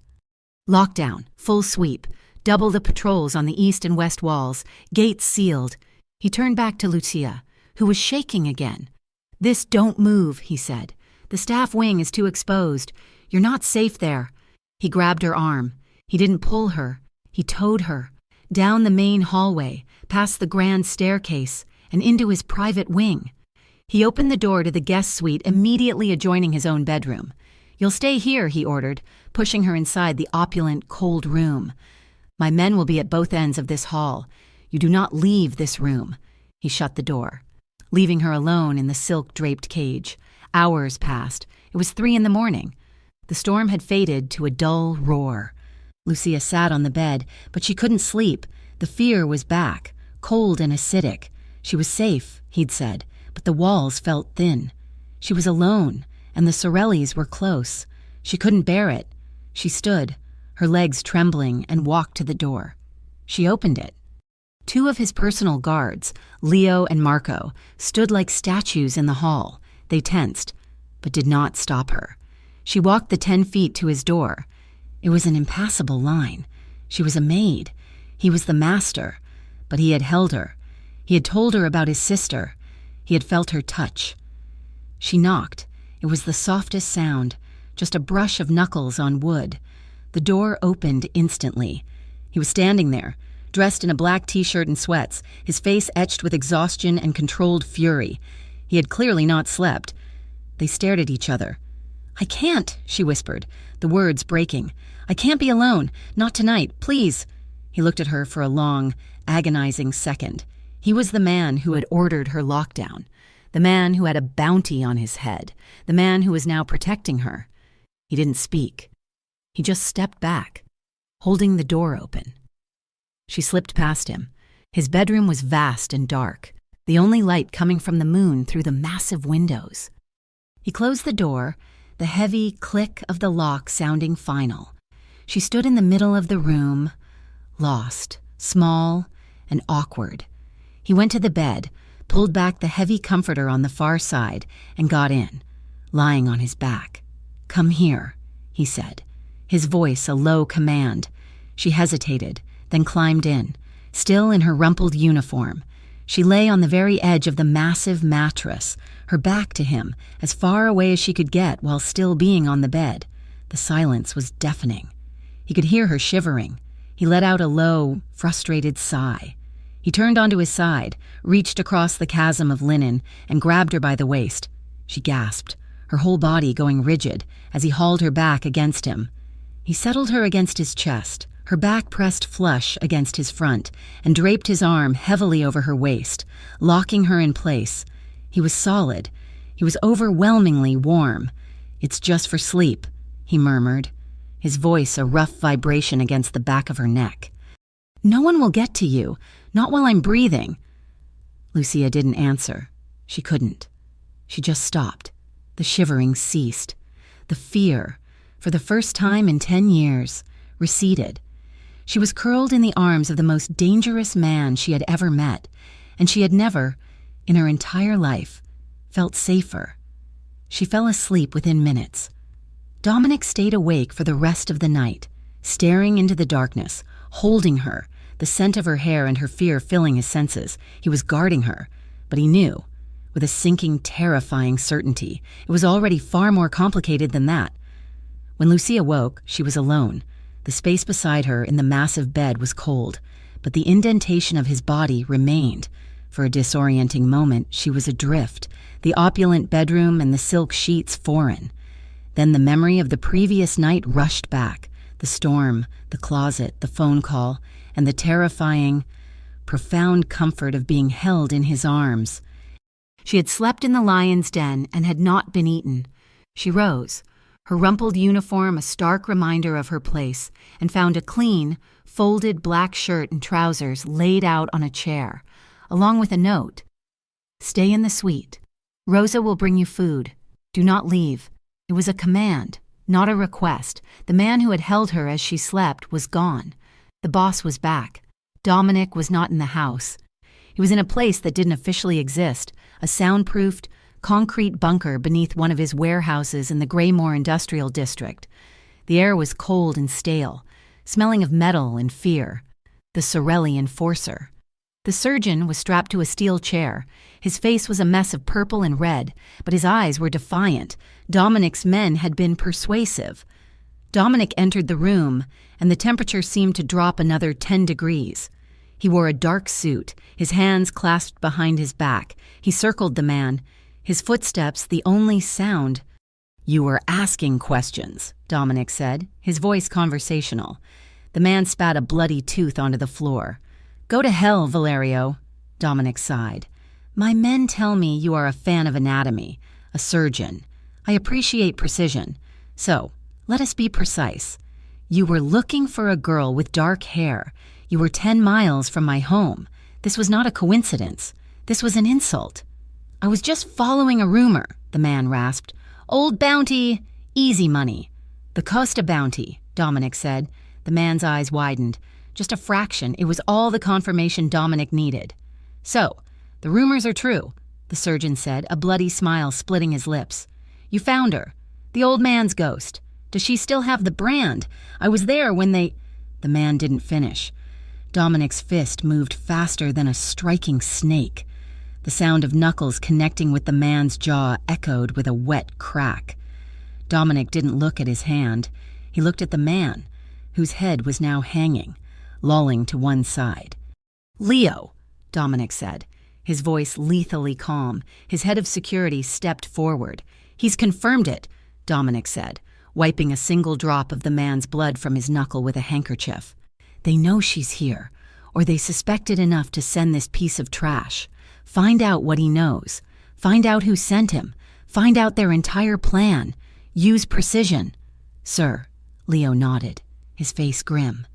Lockdown, full sweep, double the patrols on the east and west walls, gates sealed. He turned back to Lucia, who was shaking again. "This don't move," he said. "The staff wing is too exposed. You're not safe there." He grabbed her arm. He didn't pull her. He towed her, down the main hallway, past the grand staircase, and into his private wing. He opened the door to the guest suite immediately adjoining his own bedroom. "You'll stay here," he ordered, pushing her inside the opulent, cold room. "My men will be at both ends of this hall. You do not leave this room." He shut the door, leaving her alone in the silk-draped cage. Hours passed. It was 3 a.m. The storm had faded to a dull roar. Lucia sat on the bed, but she couldn't sleep. The fear was back, cold and acidic. She was safe, he'd said, but the walls felt thin. She was alone, and the Sorellis were close. She couldn't bear it. She stood, her legs trembling, and walked to the door. She opened it. Two of his personal guards, Leo and Marco, stood like statues in the hall. They tensed, but did not stop her. She walked the 10 feet to his door. It was an impassable line. She was a maid. He was the master, but he had held her. He had told her about his sister. He had felt her touch. She knocked. It was the softest sound, just a brush of knuckles on wood. The door opened instantly. He was standing there, dressed in a black t-shirt and sweats, his face etched with exhaustion and controlled fury. He had clearly not slept. They stared at each other. "I can't," she whispered, the words breaking. "I can't be alone. Not tonight. Please." He looked at her for a long, agonizing second. He was the man who had ordered her lockdown, the man who had a bounty on his head, the man who was now protecting her. He didn't speak. He just stepped back, holding the door open. She slipped past him. His bedroom was vast and dark, the only light coming from the moon through the massive windows. He closed the door, the heavy click of the lock sounding final. She stood in the middle of the room, lost, small, and awkward. He went to the bed, pulled back the heavy comforter on the far side, and got in, lying on his back. "Come here," he said, his voice a low command. She hesitated, then climbed in, still in her rumpled uniform. She lay on the very edge of the massive mattress, her back to him, as far away as she could get while still being on the bed. The silence was deafening. He could hear her shivering. He let out a low, frustrated sigh. He turned onto his side, reached across the chasm of linen, and grabbed her by the waist. She gasped, her whole body going rigid, as he hauled her back against him. He settled her against his chest, her back pressed flush against his front, and draped his arm heavily over her waist, locking her in place. He was solid. He was overwhelmingly warm. "It's just for sleep," he murmured, his voice a rough vibration against the back of her neck. "No one will get to you, not while I'm breathing." Lucia didn't answer. She couldn't. She just stopped. The shivering ceased. The fear, for the first time in 10 years, receded. She was curled in the arms of the most dangerous man she had ever met, and she had never, in her entire life, felt safer. She fell asleep within minutes. Dominic stayed awake for the rest of the night, staring into the darkness, holding her, the scent of her hair and her fear filling his senses. He was guarding her, but he knew, with a sinking, terrifying certainty, it was already far more complicated than that. When Lucia woke, she was alone. The space beside her in the massive bed was cold, but the indentation of his body remained. For a disorienting moment, she was adrift, the opulent bedroom and the silk sheets foreign. Then the memory of the previous night rushed back, the storm, the closet, the phone call, and the terrifying, profound comfort of being held in his arms. She had slept in the lion's den and had not been eaten. She rose, her rumpled uniform a stark reminder of her place, and found a clean, folded black shirt and trousers laid out on a chair, along with a note. "Stay in the suite. Rosa will bring you food. Do not leave." It was a command, not a request. The man who had held her as she slept was gone. The boss was back. Dominic was not in the house. He was in a place that didn't officially exist, a soundproofed, concrete bunker beneath one of his warehouses in the Graymore Industrial District. The air was cold and stale, smelling of metal and fear. The Sorelli enforcer. The surgeon was strapped to a steel chair. His face was a mess of purple and red, but his eyes were defiant. Dominic's men had been persuasive. Dominic entered the room, and the temperature seemed to drop another 10 degrees. He wore a dark suit, his hands clasped behind his back. He circled the man, his footsteps the only sound. "You were asking questions," Dominic said, his voice conversational. The man spat a bloody tooth onto the floor. "Go to hell, Valerio," Dominic sighed. "My men tell me you are a fan of anatomy, a surgeon. I appreciate precision. So, let us be precise. You were looking for a girl with dark hair. You were 10 miles from my home. This was not a coincidence. This was an insult." "I was just following a rumor," the man rasped. Old bounty, easy money. The Costa bounty, Dominic said. The man's eyes widened. Just a fraction. It was all the confirmation Dominic needed. So, the rumors are true, the surgeon said, a bloody smile splitting his lips. You found her. The old man's ghost. Does she still have the brand? I was there when they... The man didn't finish. Dominic's fist moved faster than a striking snake. The sound of knuckles connecting with the man's jaw echoed with a wet crack. Dominic didn't look at his hand. He looked at the man, whose head was now hanging, lolling to one side. Leo, Dominic said, his voice lethally calm. His head of security stepped forward. He's confirmed it, Dominic said, wiping a single drop of the man's blood from his knuckle with a handkerchief. They know she's here, or they suspected enough to send this piece of trash. Find out what he knows. Find out who sent him. Find out their entire plan. Use precision. Sir, Leo nodded, his face grim.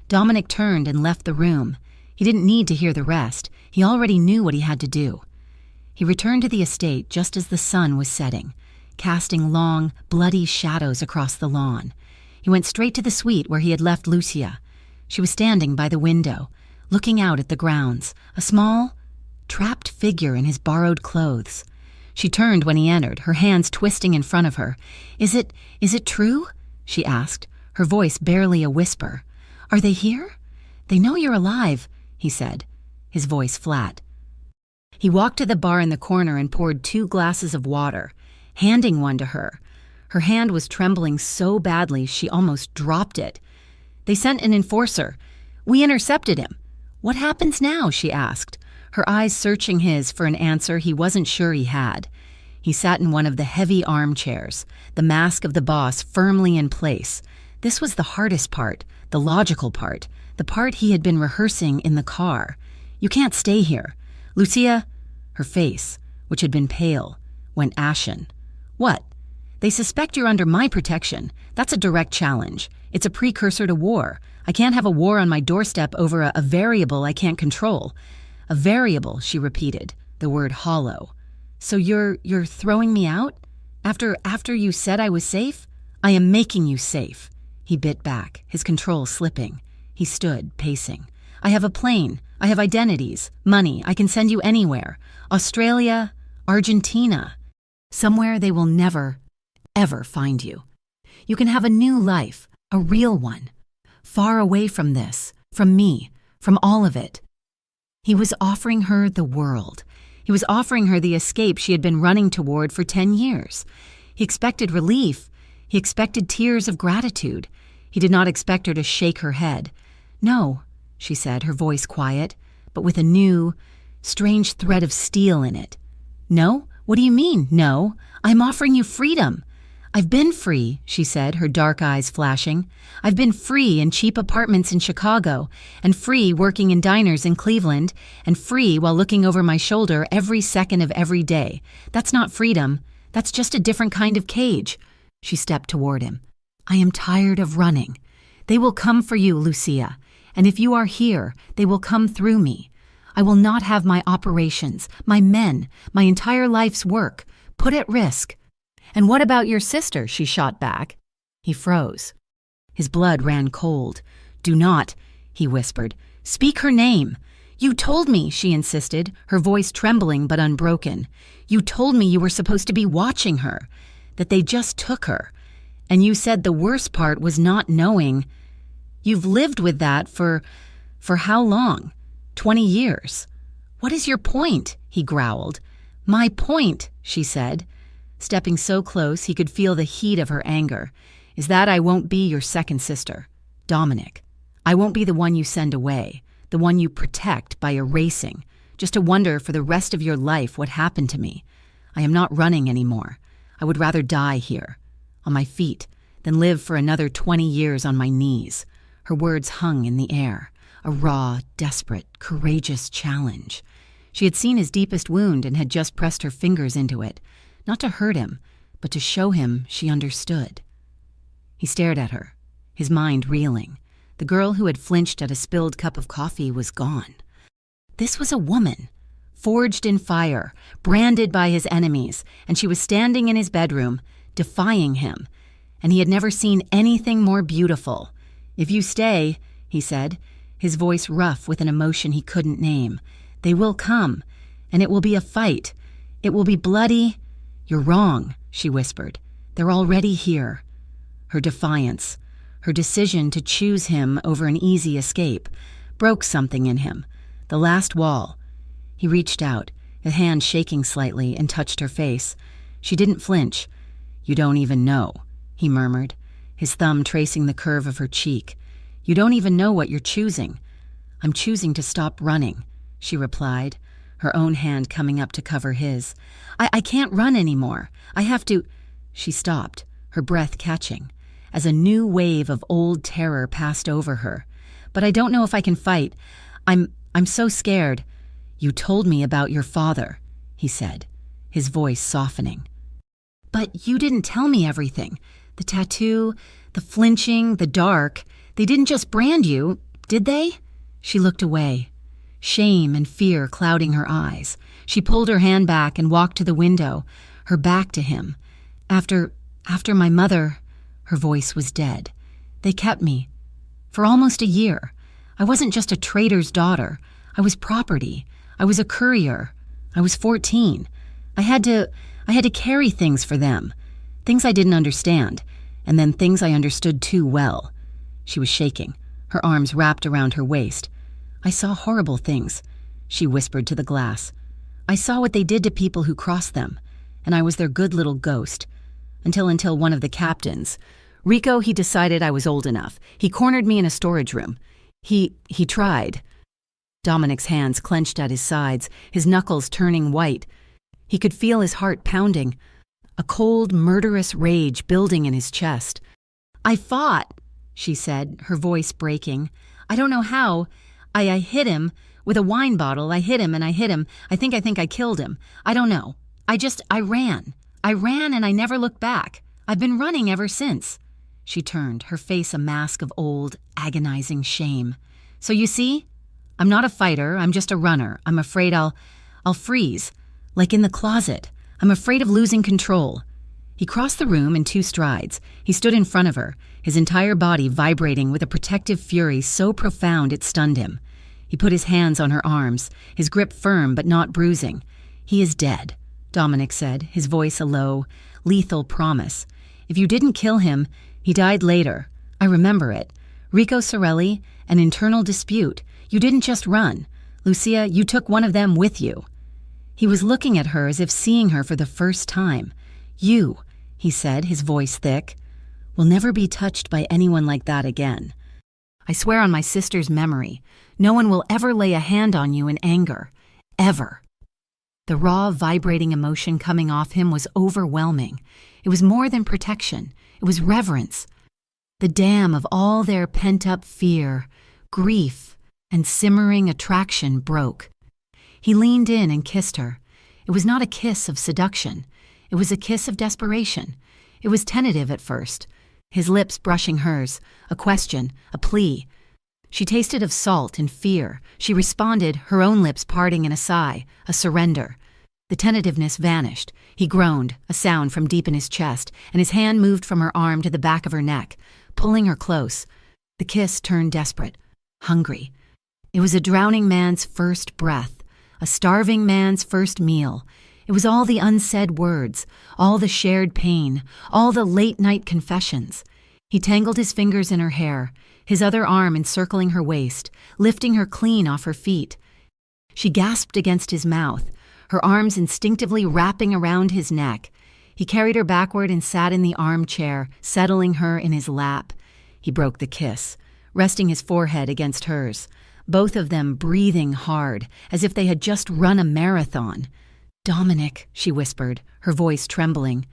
Dominic turned and left the room. He didn't need to hear the rest. He already knew what he had to do. He returned to the estate just as the sun was setting, casting long, bloody shadows across the lawn. He went straight to the suite where he had left Lucia. She was standing by the window, looking out at the grounds, a small, trapped figure in his borrowed clothes. She turned when he entered, her hands twisting in front of her. Is it true? She asked, her voice barely a whisper. Are they here? They know you're alive, he said, his voice flat. He walked to the bar in the corner and poured 2 glasses of water, handing one to her. Her hand was trembling so badly she almost dropped it. They sent an enforcer. We intercepted him. What happens now? She asked, her eyes searching his for an answer he wasn't sure he had. He sat in one of the heavy armchairs, the mask of the boss firmly in place. This was the hardest part, the logical part, the part he had been rehearsing in the car. You can't stay here. Lucia, her face, which had been pale, went ashen. What? They suspect you're under my protection. That's a direct challenge. It's a precursor to war. I can't have a war on my doorstep over a variable I can't control. A variable, she repeated, the word hollow. So you're throwing me out? After you said I was safe? I am making you safe. He bit back, his control slipping. He stood, pacing. I have a plane. I have identities, money. I can send you anywhere. Australia, Argentina. Somewhere they will never, ever find you. You can have a new life, a real one. Far away from this, from me, from all of it. He was offering her the world. He was offering her the escape she had been running toward for 10 years. He expected relief. He expected tears of gratitude. He did not expect her to shake her head. No, she said, her voice quiet, but with a new, strange thread of steel in it. No? What do you mean, no? I'm offering you freedom. I've been free, she said, her dark eyes flashing. I've been free in cheap apartments in Chicago, and free working in diners in Cleveland, and free while looking over my shoulder every second of every day. That's not freedom. That's just a different kind of cage. She stepped toward him. I am tired of running. They will come for you, Lucia, and if you are here, they will come through me. I will not have my operations, my men, my entire life's work put at risk. And what about your sister? She shot back. He froze. His blood ran cold. Do not, he whispered. Speak her name. You told me, she insisted, her voice trembling but unbroken. You told me you were supposed to be watching her, that they just took her. And you said the worst part was not knowing. You've lived with that for how long? 20 years. What is your point? He growled. My point, she said, stepping so close he could feel the heat of her anger, is that I won't be your second sister, Dominic. I won't be the one you send away, the one you protect by erasing, just to wonder for the rest of your life what happened to me. I am not running anymore. I would rather die here, on my feet, than live for another 20 years on my knees. Her words hung in the air, a raw, desperate, courageous challenge. She had seen his deepest wound and had just pressed her fingers into it, not to hurt him, but to show him she understood. He stared at her, his mind reeling. The girl who had flinched at a spilled cup of coffee was gone. This was a woman, forged in fire, branded by his enemies, and she was standing in his bedroom, defying him. And he had never seen anything more beautiful. "If you stay," he said, his voice rough with an emotion he couldn't name, "they will come, and it will be a fight. It will be bloody." "You're wrong," she whispered. "They're already here." Her defiance, her decision to choose him over an easy escape, broke something in him. The last wall. He reached out, his hand shaking slightly, and touched her face. She didn't flinch. "You don't even know," he murmured, his thumb tracing the curve of her cheek. "You don't even know what you're choosing." "I'm choosing to stop running," she replied, her own hand coming up to cover his. I can't run anymore. I have to—" She stopped, her breath catching, as a new wave of old terror passed over her. "But I don't know if I can fight. I'm so scared." "You told me about your father," he said, his voice softening. "But you didn't tell me everything. The tattoo, the flinching, the dark. They didn't just brand you, did they?" She looked away, shame and fear clouding her eyes. She pulled her hand back and walked to the window, her back to him. After my mother," her voice was dead. "They kept me. For almost a year. I wasn't just a trader's daughter. I was property. I was a courier. I was 14. I had to carry things for them. Things I didn't understand, and then things I understood too well." She was shaking, her arms wrapped around her waist. "I saw horrible things," she whispered to the glass. "I saw what they did to people who crossed them, and I was their good little ghost. Until one of the captains, Rico, he decided I was old enough. He cornered me in a storage room. He tried." Dominic's hands clenched at his sides, his knuckles turning white. He could feel his heart pounding, a cold, murderous rage building in his chest. "I fought," she said, her voice breaking. "I don't know how. I hit him with a wine bottle. I hit him and I hit him. I think I killed him. I don't know. I ran. I ran and I never looked back. I've been running ever since." She turned, her face a mask of old, agonizing shame. "So you see? I'm not a fighter. I'm just a runner. I'm afraid I'll freeze. Like in the closet. I'm afraid of losing control." He crossed the room in 2 strides. He stood in front of her, his entire body vibrating with a protective fury so profound it stunned him. He put his hands on her arms, his grip firm but not bruising. "He is dead," Dominic said, his voice a low, lethal promise. "If you didn't kill him, he died later. I remember it. Rico Sorelli, an internal dispute. You didn't just run. Lucia, you took one of them with you." He was looking at her as if seeing her for the first time. "You," he said, his voice thick, "will never be touched by anyone like that again. I swear on my sister's memory, no one will ever lay a hand on you in anger. Ever." The raw, vibrating emotion coming off him was overwhelming. It was more than protection. It was reverence. The dam of all their pent-up fear, grief, and simmering attraction broke. He leaned in and kissed her. It was not a kiss of seduction. It was a kiss of desperation. It was tentative at first, his lips brushing hers, a question, a plea. She tasted of salt and fear. She responded, her own lips parting in a sigh, a surrender. The tentativeness vanished. He groaned, a sound from deep in his chest, and his hand moved from her arm to the back of her neck, pulling her close. The kiss turned desperate, hungry. It was a drowning man's first breath, a starving man's first meal. It was all the unsaid words, all the shared pain, all the late-night confessions. He tangled his fingers in her hair, his other arm encircling her waist, lifting her clean off her feet. She gasped against his mouth, her arms instinctively wrapping around his neck. He carried her backward and sat in the armchair, settling her in his lap. He broke the kiss, resting his forehead against hers, both of them breathing hard, as if they had just run a marathon. "Dominic," she whispered, her voice trembling.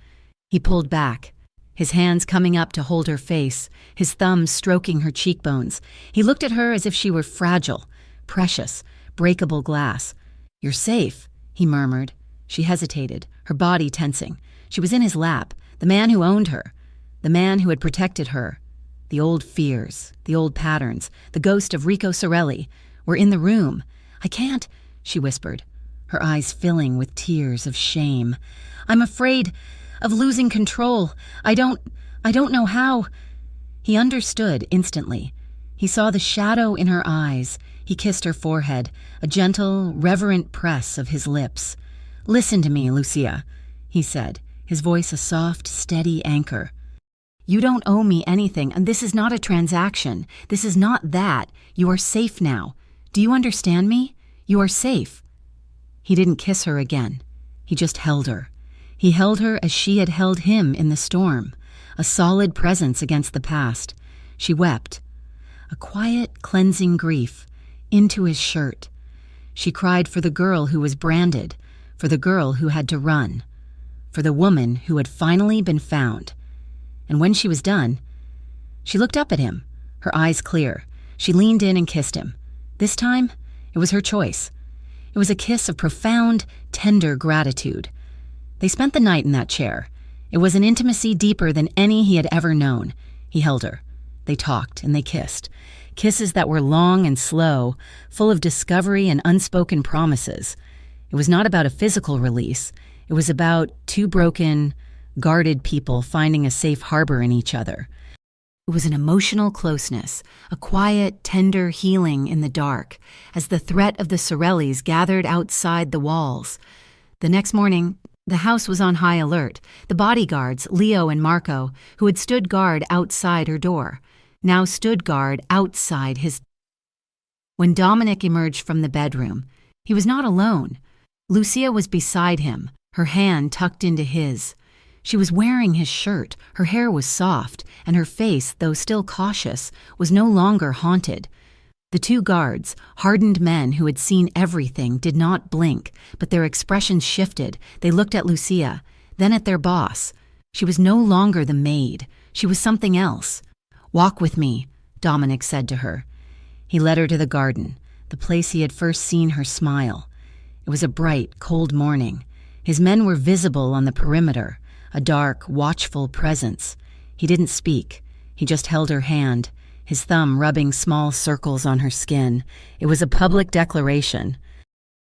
He pulled back, his hands coming up to hold her face, his thumbs stroking her cheekbones. He looked at her as if she were fragile, precious, breakable glass. "You're safe," he murmured. She hesitated, her body tensing. She was in his lap, the man who owned her, the man who had protected her. The old fears, the old patterns, the ghost of Rico Sorelli were in the room. "I can't," she whispered, her eyes filling with tears of shame. "I'm afraid of losing control. I don't know how." He understood instantly. He saw the shadow in her eyes. He kissed her forehead, a gentle, reverent press of his lips. "Listen to me, Lucia," he said, his voice a soft, steady anchor. "You don't owe me anything, and this is not a transaction. This is not that. You are safe now. Do you understand me? You are safe." He didn't kiss her again. He just held her. He held her as she had held him in the storm, a solid presence against the past. She wept. A quiet, cleansing grief, into his shirt. She cried for the girl who was branded, for the girl who had to run, for the woman who had finally been found. And when she was done, she looked up at him, her eyes clear. She leaned in and kissed him. This time, it was her choice. It was a kiss of profound, tender gratitude. They spent the night in that chair. It was an intimacy deeper than any he had ever known. He held her. They talked and they kissed. Kisses that were long and slow, full of discovery and unspoken promises. It was not about a physical release. It was about two broken, guarded people finding a safe harbor in each other. It was an emotional closeness, a quiet, tender healing in the dark, as the threat of the Sorellis gathered outside the walls. The next morning, the house was on high alert. The bodyguards, Leo and Marco, who had stood guard outside her door, now stood guard outside his. When Dominic emerged from the bedroom, he was not alone. Lucia was beside him, her hand tucked into his. She was wearing his shirt, her hair was soft, and her face, though still cautious, was no longer haunted. The two guards, hardened men who had seen everything, did not blink, but their expressions shifted. They looked at Lucia, then at their boss. She was no longer the maid. She was something else. "Walk with me," Dominic said to her. He led her to the garden, the place he had first seen her smile. It was a bright, cold morning. His men were visible on the perimeter, a dark, watchful presence. He didn't speak. He just held her hand, his thumb rubbing small circles on her skin. It was a public declaration.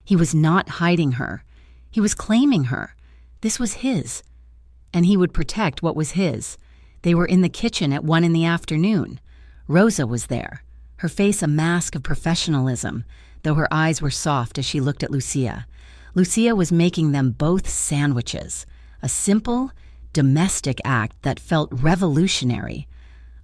He was not hiding her. He was claiming her. This was his. And he would protect what was his. They were in the kitchen at 1 p.m. Rosa was there, her face a mask of professionalism, though her eyes were soft as she looked at Lucia. Lucia was making them both sandwiches, a simple, domestic act that felt revolutionary.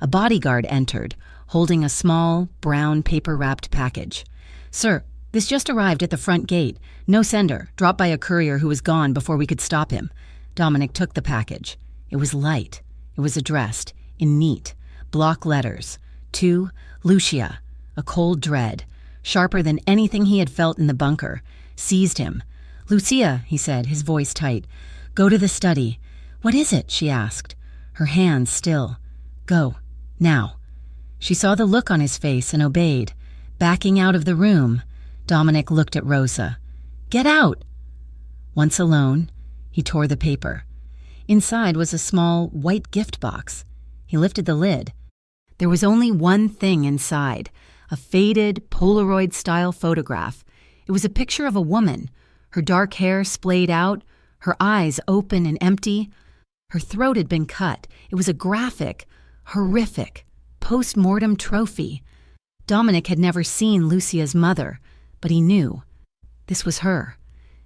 A bodyguard entered, holding a small, brown paper-wrapped package. "Sir, this just arrived at the front gate. No sender, dropped by a courier who was gone before we could stop him." Dominic took the package. It was light. It was addressed, in neat, block letters, to Lucia. A cold dread, sharper than anything he had felt in the bunker, seized him. "Lucia," he said, his voice tight, "go to the study." "What is it?" she asked, her hands still. "Go, now." She saw the look on his face and obeyed. Backing out of the room, Dominic looked at Rosa. "Get out!" Once alone, he tore the paper. Inside was a small, white gift box. He lifted the lid. There was only one thing inside, a faded, Polaroid-style photograph. It was a picture of a woman, her dark hair splayed out, her eyes open and empty. Her throat had been cut. It was a graphic, horrific, post-mortem trophy. Dominic had never seen Lucia's mother, but he knew. This was her.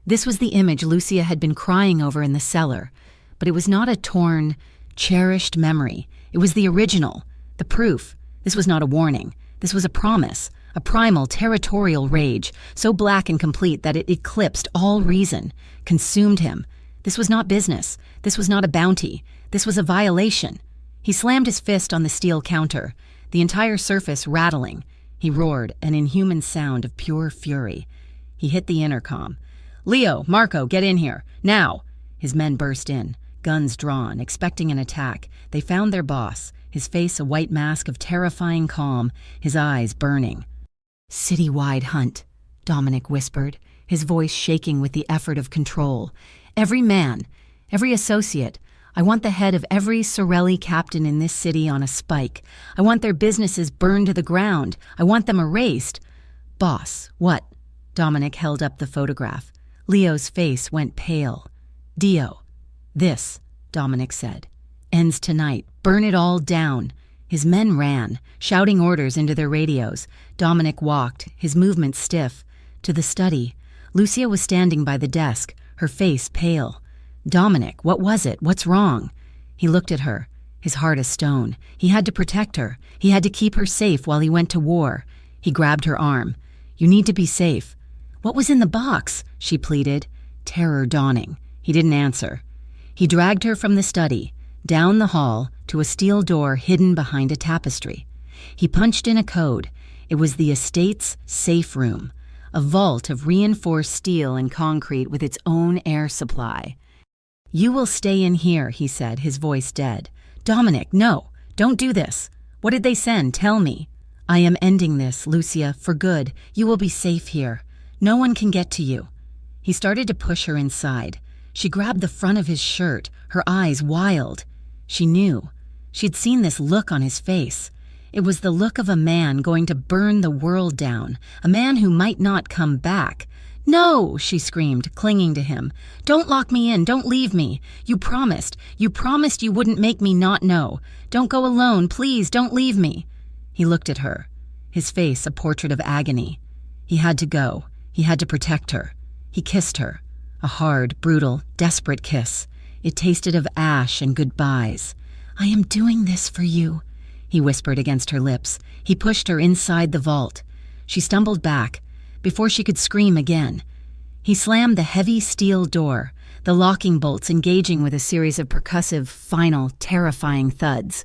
This was the image Lucia had been crying over in the cellar. But it was not a torn, cherished memory. It was the original, the proof. This was not a warning. This was a promise, a primal, territorial rage, so black and complete that it eclipsed all reason, consumed him. This was not business. This was not a bounty. This was a violation. He slammed his fist on the steel counter, the entire surface rattling. He roared, an inhuman sound of pure fury. He hit the intercom. "Leo, Marco, get in here. Now!" His men burst in, guns drawn, expecting an attack. They found their boss, his face a white mask of terrifying calm, his eyes burning. "Citywide hunt," Dominic whispered, his voice shaking with the effort of control. "Every man, every associate. I want the head of every Sorelli captain in this city on a spike. I want their businesses burned to the ground. I want them erased." "Boss, what?" Dominic held up the photograph. Leo's face went pale. "Dio, this," Dominic said, "ends tonight. Burn it all down." His men ran, shouting orders into their radios. Dominic walked, his movements stiff, to the study. Lucia was standing by the desk, her face pale. "Dominic, what was it? What's wrong?" He looked at her, his heart a stone. He had to protect her. He had to keep her safe while he went to war. He grabbed her arm. "You need to be safe." "What was in the box?" she pleaded, terror dawning. He didn't answer. He dragged her from the study, down the hall, to a steel door hidden behind a tapestry. He punched in a code. It was the estate's safe room, a vault of reinforced steel and concrete with its own air supply. "You will stay in here," he said, his voice dead. "Dominic, no, don't do this. What did they send? Tell me." "I am ending this, Lucia, for good. You will be safe here. No one can get to you." He started to push her inside. She grabbed the front of his shirt, her eyes wild. She knew. She'd seen this look on his face. It was the look of a man going to burn the world down, a man who might not come back. "No," she screamed, clinging to him. "Don't lock me in. Don't leave me. You promised you wouldn't make me not know. Don't go alone. Please, don't leave me." He looked at her, his face a portrait of agony. He had to go. He had to protect her. He kissed her. A hard, brutal, desperate kiss. It tasted of ash and goodbyes. "I am doing this for you," he whispered against her lips. He pushed her inside the vault. She stumbled back, before she could scream again. He slammed the heavy steel door, the locking bolts engaging with a series of percussive, final, terrifying thuds.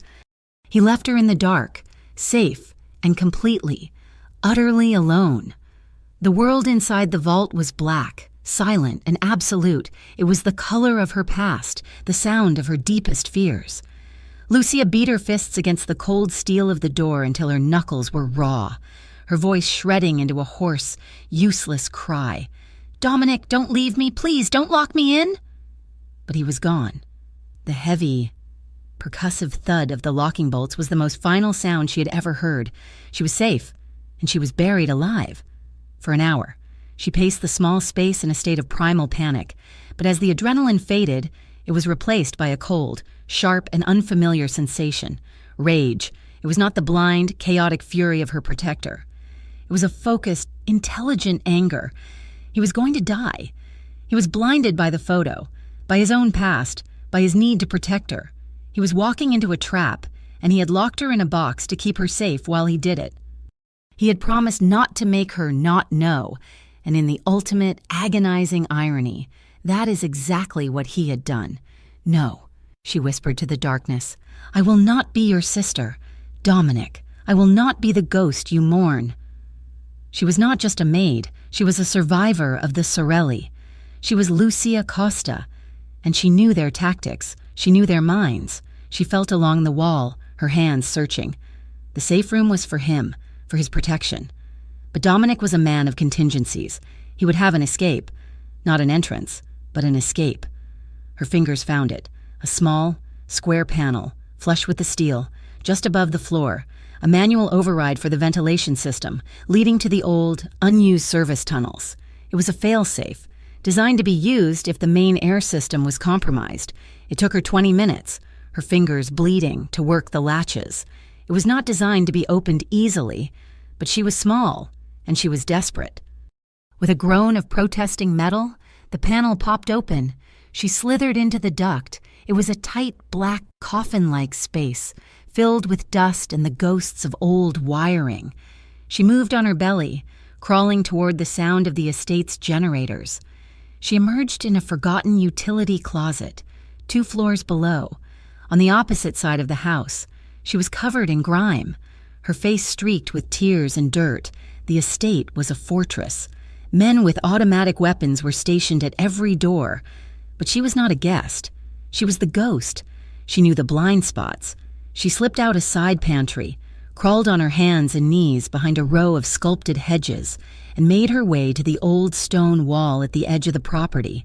He left her in the dark, safe and completely, utterly alone. The world inside the vault was black, silent and absolute. It was the color of her past, the sound of her deepest fears. Lucia beat her fists against the cold steel of the door until her knuckles were raw, her voice shredding into a hoarse, useless cry. "Dominic, don't leave me. Please, don't lock me in." But he was gone. The heavy, percussive thud of the locking bolts was the most final sound she had ever heard. She was safe, and she was buried alive. For an hour, she paced the small space in a state of primal panic, but as the adrenaline faded, it was replaced by a cold, sharp and unfamiliar sensation. Rage. It was not the blind, chaotic fury of her protector. It was a focused, intelligent anger. He was going to die. He was blinded by the photo, by his own past, by his need to protect her. He was walking into a trap, and he had locked her in a box to keep her safe while he did it. He had promised not to make her not know, and in the ultimate, agonizing irony, that is exactly what he had done. "No," she whispered to the darkness. "I will not be your sister. Dominic, I will not be the ghost you mourn." She was not just a maid, she was a survivor of the Sorelli. She was Lucia Costa, and she knew their tactics, she knew their minds. She felt along the wall, her hands searching. The safe room was for him, for his protection. But Dominic was a man of contingencies. He would have an escape. Not an entrance, but an escape. Her fingers found it. A small, square panel, flush with the steel, just above the floor. A manual override for the ventilation system, leading to the old, unused service tunnels. It was a fail-safe, designed to be used if the main air system was compromised. It took her 20 minutes, her fingers bleeding, to work the latches. It was not designed to be opened easily, but she was small, and she was desperate. With a groan of protesting metal, the panel popped open. She slithered into the duct. It was a tight, black, coffin-like space, filled with dust and the ghosts of old wiring. She moved on her belly, crawling toward the sound of the estate's generators. She emerged in a forgotten utility closet, 2 floors below. On the opposite side of the house, she was covered in grime, her face streaked with tears and dirt. The estate was a fortress. Men with automatic weapons were stationed at every door. But she was not a guest. She was the ghost. She knew the blind spots. She slipped out a side pantry, crawled on her hands and knees behind a row of sculpted hedges, and made her way to the old stone wall at the edge of the property.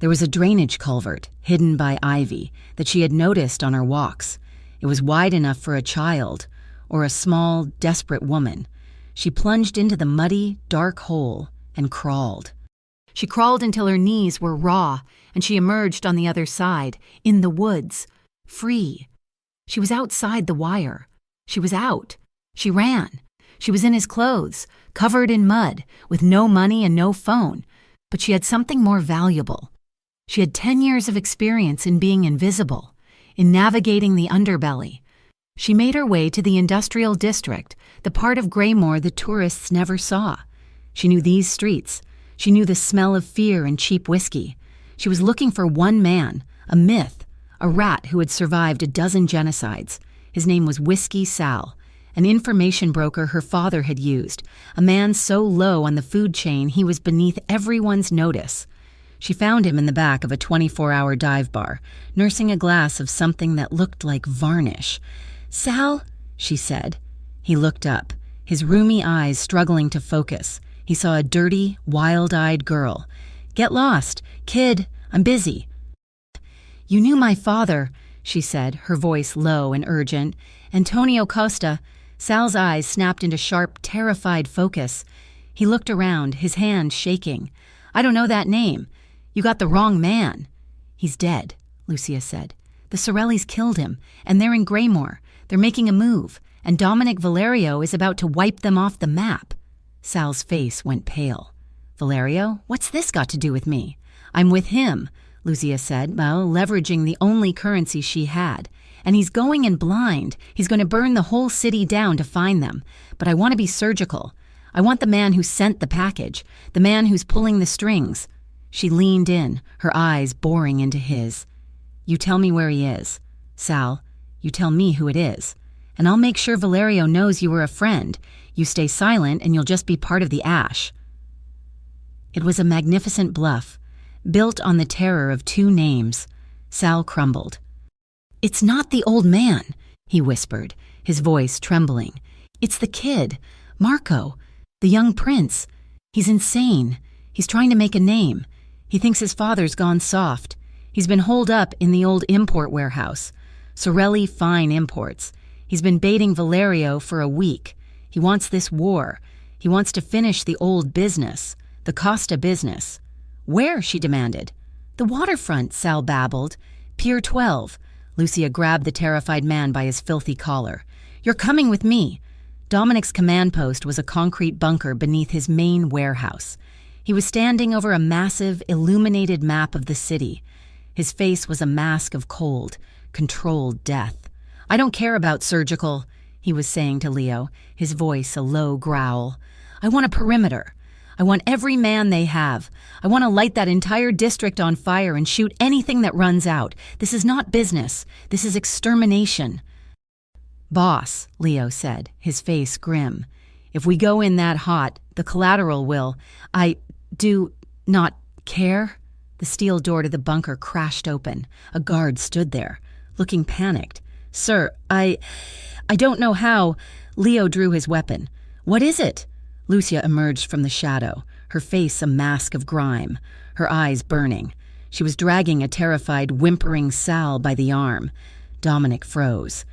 There was a drainage culvert, hidden by ivy, that she had noticed on her walks. It was wide enough for a child, or a small, desperate woman. She plunged into the muddy, dark hole and crawled. She crawled until her knees were raw, and she emerged on the other side, in the woods, free. She was outside the wire. She was out. She ran. She was in his clothes, covered in mud, with no money and no phone, but she had something more valuable. She had 10 years of experience in being invisible, in navigating the underbelly. She made her way to the industrial district, the part of Graymore the tourists never saw. She knew these streets. She knew the smell of fear and cheap whiskey. She was looking for one man, a myth, a rat who had survived a dozen genocides. His name was Whiskey Sal, an information broker her father had used, a man so low on the food chain he was beneath everyone's notice. She found him in the back of a 24-hour dive bar, nursing a glass of something that looked like varnish. "Sal," she said. He looked up, his roomy eyes struggling to focus. He saw a dirty, wild-eyed girl. "Get lost. Kid, I'm busy." "You knew my father," she said, her voice low and urgent. "Antonio Costa." Sal's eyes snapped into sharp, terrified focus. He looked around, his hand shaking. "I don't know that name. You got the wrong man." "He's dead," Lucia said. "The Sorellis killed him, and they're in Graymore. They're making a move, and Dominic Valerio is about to wipe them off the map." Sal's face went pale. "Valerio? What's this got to do with me?" "I'm with him," Lucia said, leveraging the only currency she had. "And he's going in blind. He's going to burn the whole city down to find them. But I want to be surgical. I want the man who sent the package, the man who's pulling the strings." She leaned in, her eyes boring into his. "You tell me where he is. Sal, you tell me who it is. And I'll make sure Valerio knows you were a friend. You stay silent and you'll just be part of the ash." It was a magnificent bluff, built on the terror of two names. Sal crumbled. "It's not the old man," he whispered, his voice trembling. "It's the kid, Marco, the young prince. He's insane. He's trying to make a name. He thinks his father's gone soft. He's been holed up in the old import warehouse. Sorelli Fine Imports. He's been baiting Valerio for a week. He wants this war. He wants to finish the old business, the Costa business." "Where?" she demanded. "The waterfront," Sal babbled. "Pier 12. Lucia grabbed the terrified man by his filthy collar. "You're coming with me." Dominic's command post was a concrete bunker beneath his main warehouse. He was standing over a massive, illuminated map of the city. His face was a mask of cold, controlled death. "I don't care about surgical," he was saying to Leo, his voice a low growl. "I want a perimeter. I want every man they have. I want to light that entire district on fire and shoot anything that runs out. This is not business. This is extermination." "Boss," Leo said, his face grim, "if we go in that hot, the collateral will. I do not care." The steel door to the bunker crashed open. A guard stood there, looking panicked. "Sir, I don't know how." Leo drew his weapon. "What is it?" Lucia emerged from the shadow, her face a mask of grime, her eyes burning. She was dragging a terrified, whimpering Sal by the arm. Dominic froze.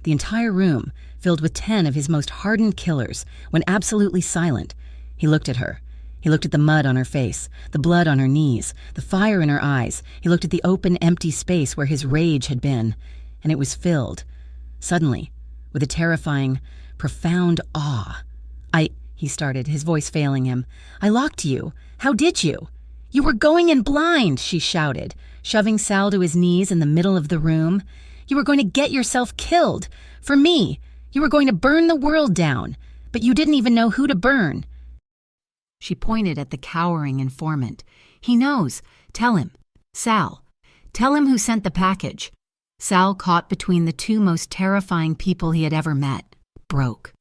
The entire room, filled with 10 of his most hardened killers, went absolutely silent. He looked at her. He looked at the mud on her face, the blood on her knees, the fire in her eyes. He looked at the open, empty space where his rage had been, and it was filled, suddenly, with a terrifying, profound awe. He started, his voice failing him. "I locked you. How did you?" "You were going in blind," she shouted, shoving Sal to his knees in the middle of the room. "You were going to get yourself killed. For me. You were going to burn the world down. But you didn't even know who to burn." She pointed at the cowering informant. "He knows. Tell him. Sal. Tell him who sent the package." Sal, caught between the two most terrifying people he had ever met, broke.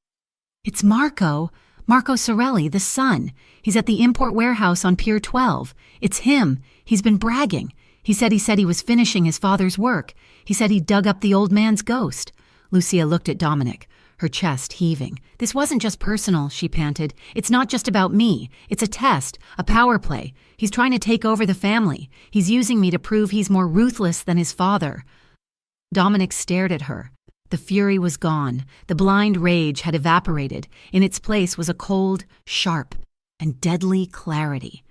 "It's Marco. Marco Sorelli, the son. He's at the import warehouse on Pier 12. It's him. He's been bragging. He said he was finishing his father's work. He said he dug up the old man's ghost." Lucia looked at Dominic, her chest heaving. "This wasn't just personal," she panted. "It's not just about me. It's a test, a power play. He's trying to take over the family. He's using me to prove he's more ruthless than his father." Dominic stared at her. The fury was gone. The blind rage had evaporated. In its place was a cold, sharp, and deadly clarity.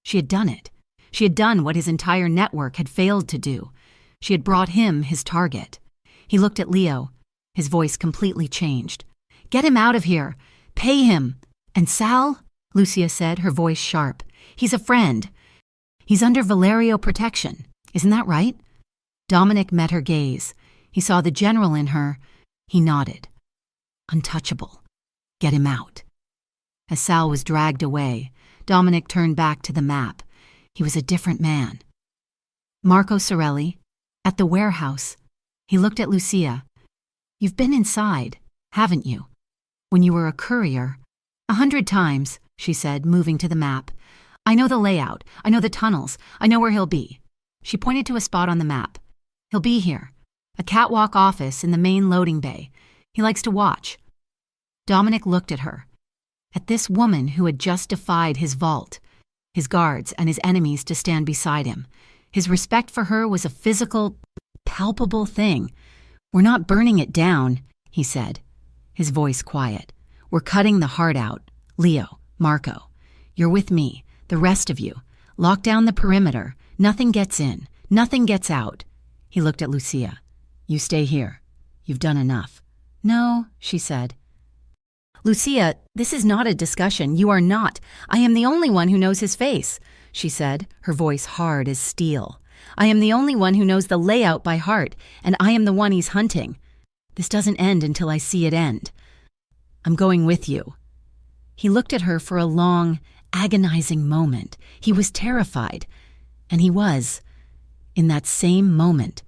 She had done it. She had done what his entire network had failed to do. She had brought him his target. He looked at Leo. His voice completely changed. "Get him out of here! Pay him!" "And Sal?" Lucia said, her voice sharp. "He's a friend. He's under Valerio protection. Isn't that right?" Dominic met her gaze. He saw the general in her. He nodded. "Untouchable. Get him out." As Sal was dragged away, Dominic turned back to the map. He was a different man. Marco Sorelli, at the warehouse. He looked at Lucia. "You've been inside, haven't you? When you were a courier." 100 times, she said, moving to the map. "I know the layout. I know the tunnels. I know where he'll be." She pointed to a spot on the map. "He'll be here. A catwalk office in the main loading bay. He likes to watch." Dominic looked at her. At this woman who had just defied his vault, his guards and his enemies to stand beside him. His respect for her was a physical, palpable thing. "We're not burning it down," he said, his voice quiet. "We're cutting the heart out. Leo, Marco, you're with me, the rest of you. Lock down the perimeter. Nothing gets in. Nothing gets out." He looked at Lucia. "You stay here. You've done enough." "No," she said. "Lucia, this is not a discussion. You are not. I am the only one who knows his face," she said, her voice hard as steel. "I am the only one who knows the layout by heart, and I am the one he's hunting. This doesn't end until I see it end. I'm going with you." He looked at her for a long, agonizing moment. He was terrified, and he was, in that same moment,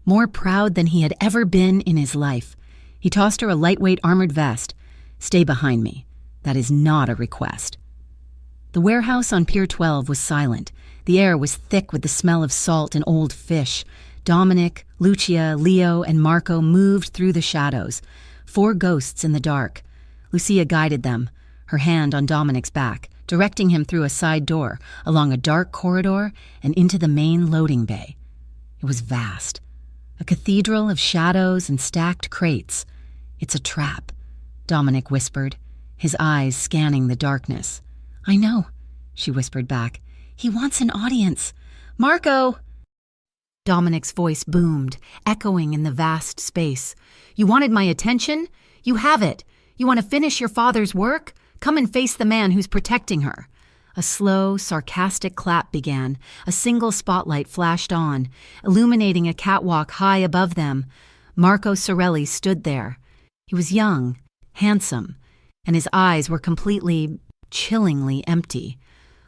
more proud than he had ever been in his life. He tossed her a lightweight armored vest. "Stay behind me. That is not a request." The warehouse on Pier 12 was silent. The air was thick with the smell of salt and old fish. Dominic, Lucia, Leo, and Marco moved through the shadows. 4 ghosts in the dark. Lucia guided them, her hand on Dominic's back, directing him through a side door, along a dark corridor, and into the main loading bay. It was vast. A cathedral of shadows and stacked crates. "It's a trap," Dominic whispered, his eyes scanning the darkness. "I know," she whispered back. "He wants an audience. Marco!" Dominic's voice boomed, echoing in the vast space. "You wanted my attention? You have it. You want to finish your father's work? Come and face the man who's protecting her." A slow, sarcastic clap began. A single spotlight flashed on, illuminating a catwalk high above them. Marco Sorelli stood there. He was young, handsome, and his eyes were completely, chillingly empty.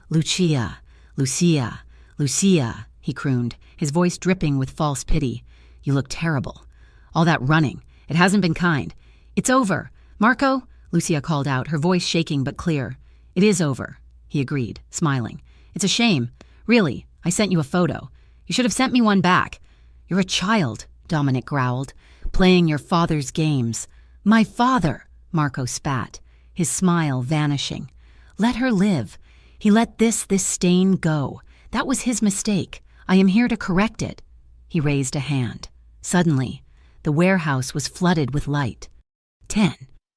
"Lucia, Lucia, Lucia," he crooned, his voice dripping with false pity. "You look terrible. All that running, it hasn't been kind. It's over. Marco," Lucia called out, her voice shaking but clear. "It is over," he agreed, smiling. "It's a shame. Really, I sent you a photo. You should have sent me one back." "You're a child," Dominic growled, "playing your father's games." "My father," Marco spat, his smile vanishing. "Let her live. He let this stain go. That was his mistake. I am here to correct it." He raised a hand. Suddenly, the warehouse was flooded with light. 10,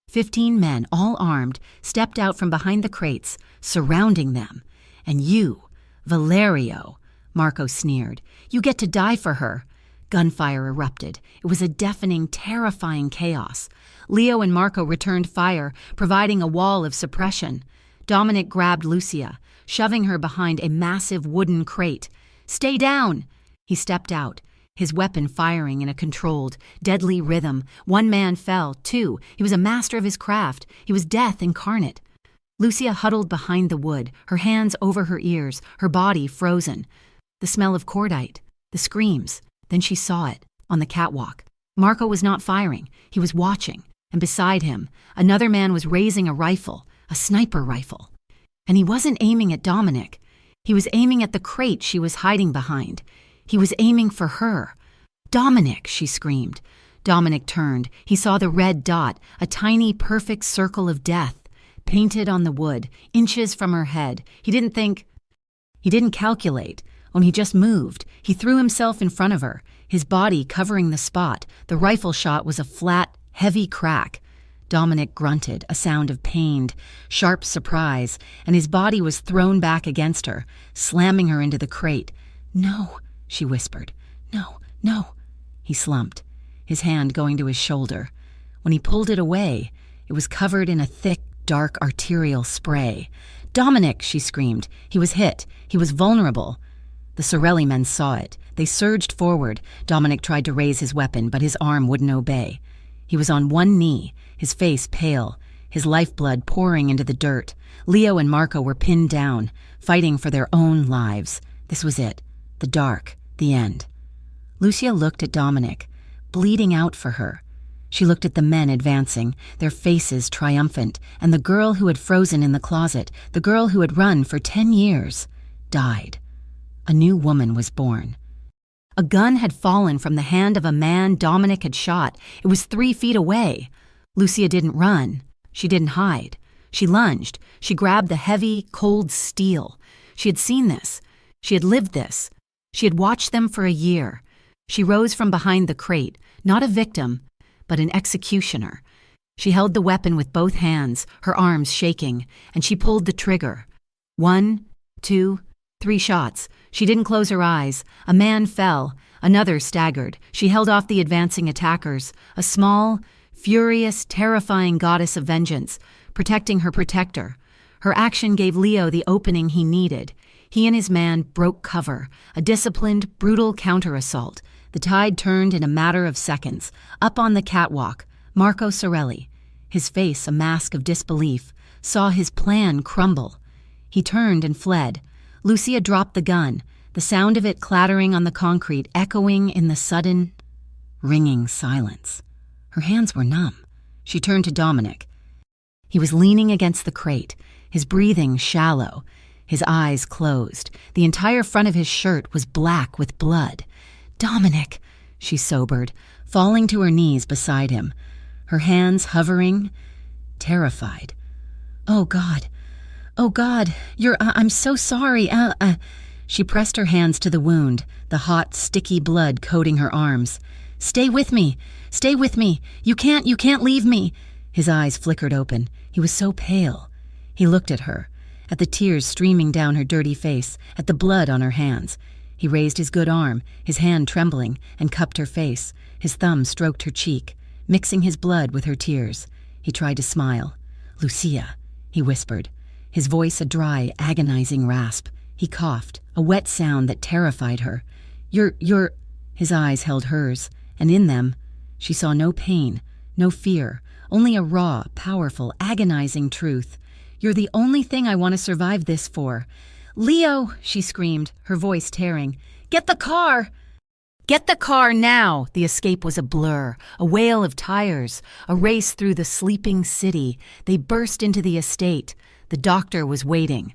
15 men, all armed, stepped out from behind the crates, surrounding them. "And you, Valerio," Marco sneered, "you get to die for her." Gunfire erupted. It was a deafening, terrifying chaos. Leo and Marco returned fire, providing a wall of suppression. Dominic grabbed Lucia, shoving her behind a massive wooden crate. "Stay down!" He stepped out, his weapon firing in a controlled, deadly rhythm. 1 man fell, 2. He was a master of his craft. He was death incarnate. Lucia huddled behind the wood, her hands over her ears, her body frozen. The smell of cordite, the screams. Then she saw it, on the catwalk. Marco was not firing. He was watching, and beside him, another man was raising a rifle, a sniper rifle. And he wasn't aiming at Dominic. He was aiming at the crate she was hiding behind. He was aiming for her. "Dominic!" she screamed. Dominic turned. He saw the red dot, a tiny, perfect circle of death, painted on the wood, inches from her head. He didn't calculate. When he just moved, he threw himself in front of her, his body covering the spot. The rifle shot was a flat, heavy crack. Dominic grunted, a sound of pained, sharp surprise, and his body was thrown back against her, slamming her into the crate. "No," she whispered. "No, no." He slumped, his hand going to his shoulder. When he pulled it away, it was covered in a thick, dark arterial spray. "Dominic!" she screamed. He was hit. He was vulnerable. The Sorelli men saw it. They surged forward. Dominic tried to raise his weapon, but his arm wouldn't obey. He was on one knee, his face pale, his lifeblood pouring into the dirt. Leo and Marco were pinned down, fighting for their own lives. This was it. The dark. The end. Lucia looked at Dominic, bleeding out for her. She looked at the men advancing, their faces triumphant, and the girl who had frozen in the closet, the girl who had run for 10 years, died. A new woman was born. A gun had fallen from the hand of a man Dominic had shot. It was 3 feet away. Lucia didn't run. She didn't hide. She lunged. She grabbed the heavy, cold steel. She had seen this. She had lived this. She had watched them for a year. She rose from behind the crate, not a victim, but an executioner. She held the weapon with both hands, her arms shaking, and she pulled the trigger. 1, 2, 3 shots. She didn't close her eyes. A man fell. Another staggered. She held off the advancing attackers, a small, furious, terrifying goddess of vengeance, protecting her protector. Her action gave Leo the opening he needed. He and his man broke cover, a disciplined, brutal counter-assault. The tide turned in a matter of seconds. Up on the catwalk, Marco Sorelli, his face a mask of disbelief, saw his plan crumble. He turned and fled. Lucia dropped the gun, the sound of it clattering on the concrete echoing in the sudden, ringing silence. Her hands were numb. She turned to Dominic. He was leaning against the crate, his breathing shallow, his eyes closed. The entire front of his shirt was black with blood. "Dominic," she sobered, falling to her knees beside him, her hands hovering, terrified. Oh, God, I'm so sorry. She pressed her hands to the wound, the hot, sticky blood coating her arms. Stay with me. You can't leave me." His eyes flickered open. He was so pale. He looked at her, at the tears streaming down her dirty face, at the blood on her hands. He raised his good arm, his hand trembling, and cupped her face. His thumb stroked her cheek, mixing his blood with her tears. He tried to smile. "Lucia," he whispered, his voice a dry, agonizing rasp. He coughed, a wet sound that terrified her. You're. His eyes held hers, and in them, she saw no pain, no fear, only a raw, powerful, agonizing truth. "You're the only thing I want to survive this for." "Leo," she screamed, her voice tearing. "Get the car!" "Get the car now!" The escape was a blur, a wail of tires, a race through the sleeping city. They burst into the estate. The doctor was waiting.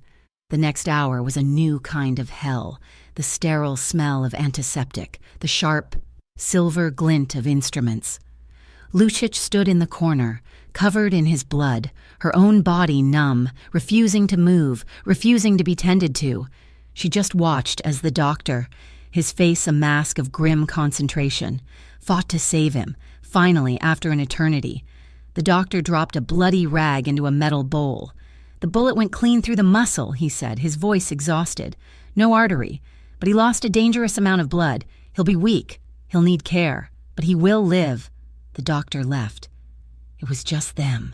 The next hour was a new kind of hell, the sterile smell of antiseptic, the sharp, silver glint of instruments. Lucic stood in the corner, covered in his blood, her own body numb, refusing to move, refusing to be tended to. She just watched as the doctor, his face a mask of grim concentration, fought to save him, finally, after an eternity. The doctor dropped a bloody rag into a metal bowl. "The bullet went clean through the muscle," he said, his voice exhausted. "No artery, but he lost a dangerous amount of blood. He'll be weak. He'll need care, but he will live." The doctor left. It was just them.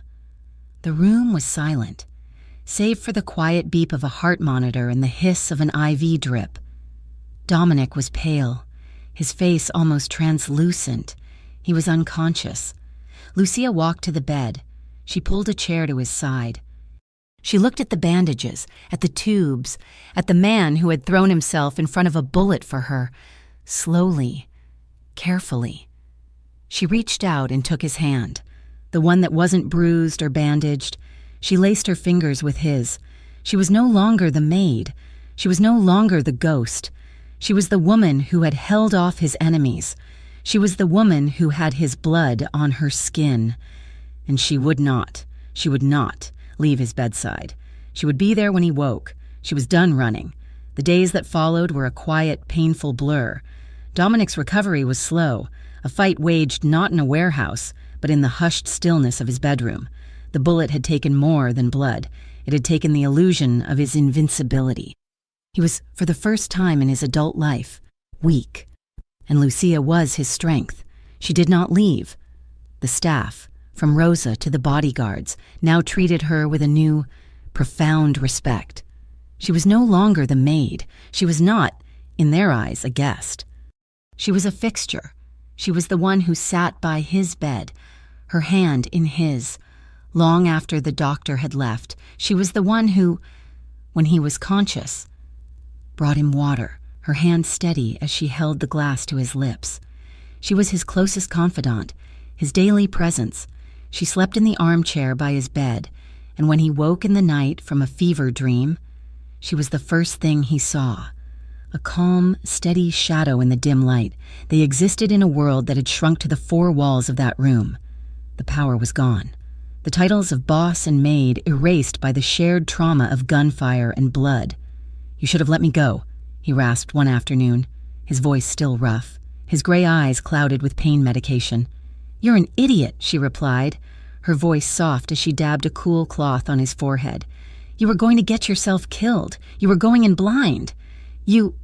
The room was silent, save for the quiet beep of a heart monitor and the hiss of an IV drip. Dominic was pale, his face almost translucent. He was unconscious. Lucia walked to the bed. She pulled a chair to his side. She looked at the bandages, at the tubes, at the man who had thrown himself in front of a bullet for her. Slowly, carefully. She reached out and took his hand, the one that wasn't bruised or bandaged. She laced her fingers with his. She was no longer the maid. She was no longer the ghost. She was the woman who had held off his enemies. She was the woman who had his blood on her skin. And she would not leave his bedside. She would be there when he woke. She was done running. The days that followed were a quiet, painful blur. Dominic's recovery was slow, a fight waged not in a warehouse, but in the hushed stillness of his bedroom. The bullet had taken more than blood. It had taken the illusion of his invincibility. He was, for the first time in his adult life, weak. And Lucia was his strength. She did not leave. The staff, from Rosa to the bodyguards, now treated her with a new, profound respect. She was no longer the maid. She was not, in their eyes, a guest. She was a fixture. She was the one who sat by his bed, her hand in his. Long after the doctor had left, she was the one who, when he was conscious, brought him water, her hand steady as she held the glass to his lips. She was his closest confidant, his daily presence. She slept in the armchair by his bed, and when he woke in the night from a fever dream, she was the first thing he saw. A calm, steady shadow in the dim light. They existed in a world that had shrunk to the four walls of that room. The power was gone. The titles of boss and maid erased by the shared trauma of gunfire and blood. "You should have let me go," he rasped one afternoon, his voice still rough, his gray eyes clouded with pain medication. "You're an idiot," she replied, her voice soft as she dabbed a cool cloth on his forehead. "You were going to get yourself killed. You were going in blind. You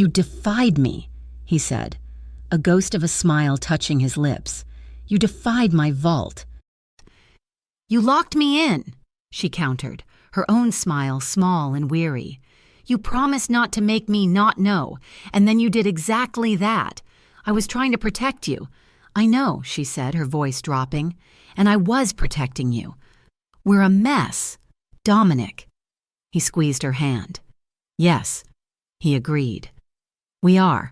defied me," he said, a ghost of a smile touching his lips. "You defied my vault." "You locked me in," she countered, her own smile small and weary. "You promised not to make me not know, and then you did exactly that. I was trying to protect you." "I know," she said, her voice dropping, "and I was protecting you. We're a mess, Dominic." He squeezed her hand. "Yes," he agreed. "We are."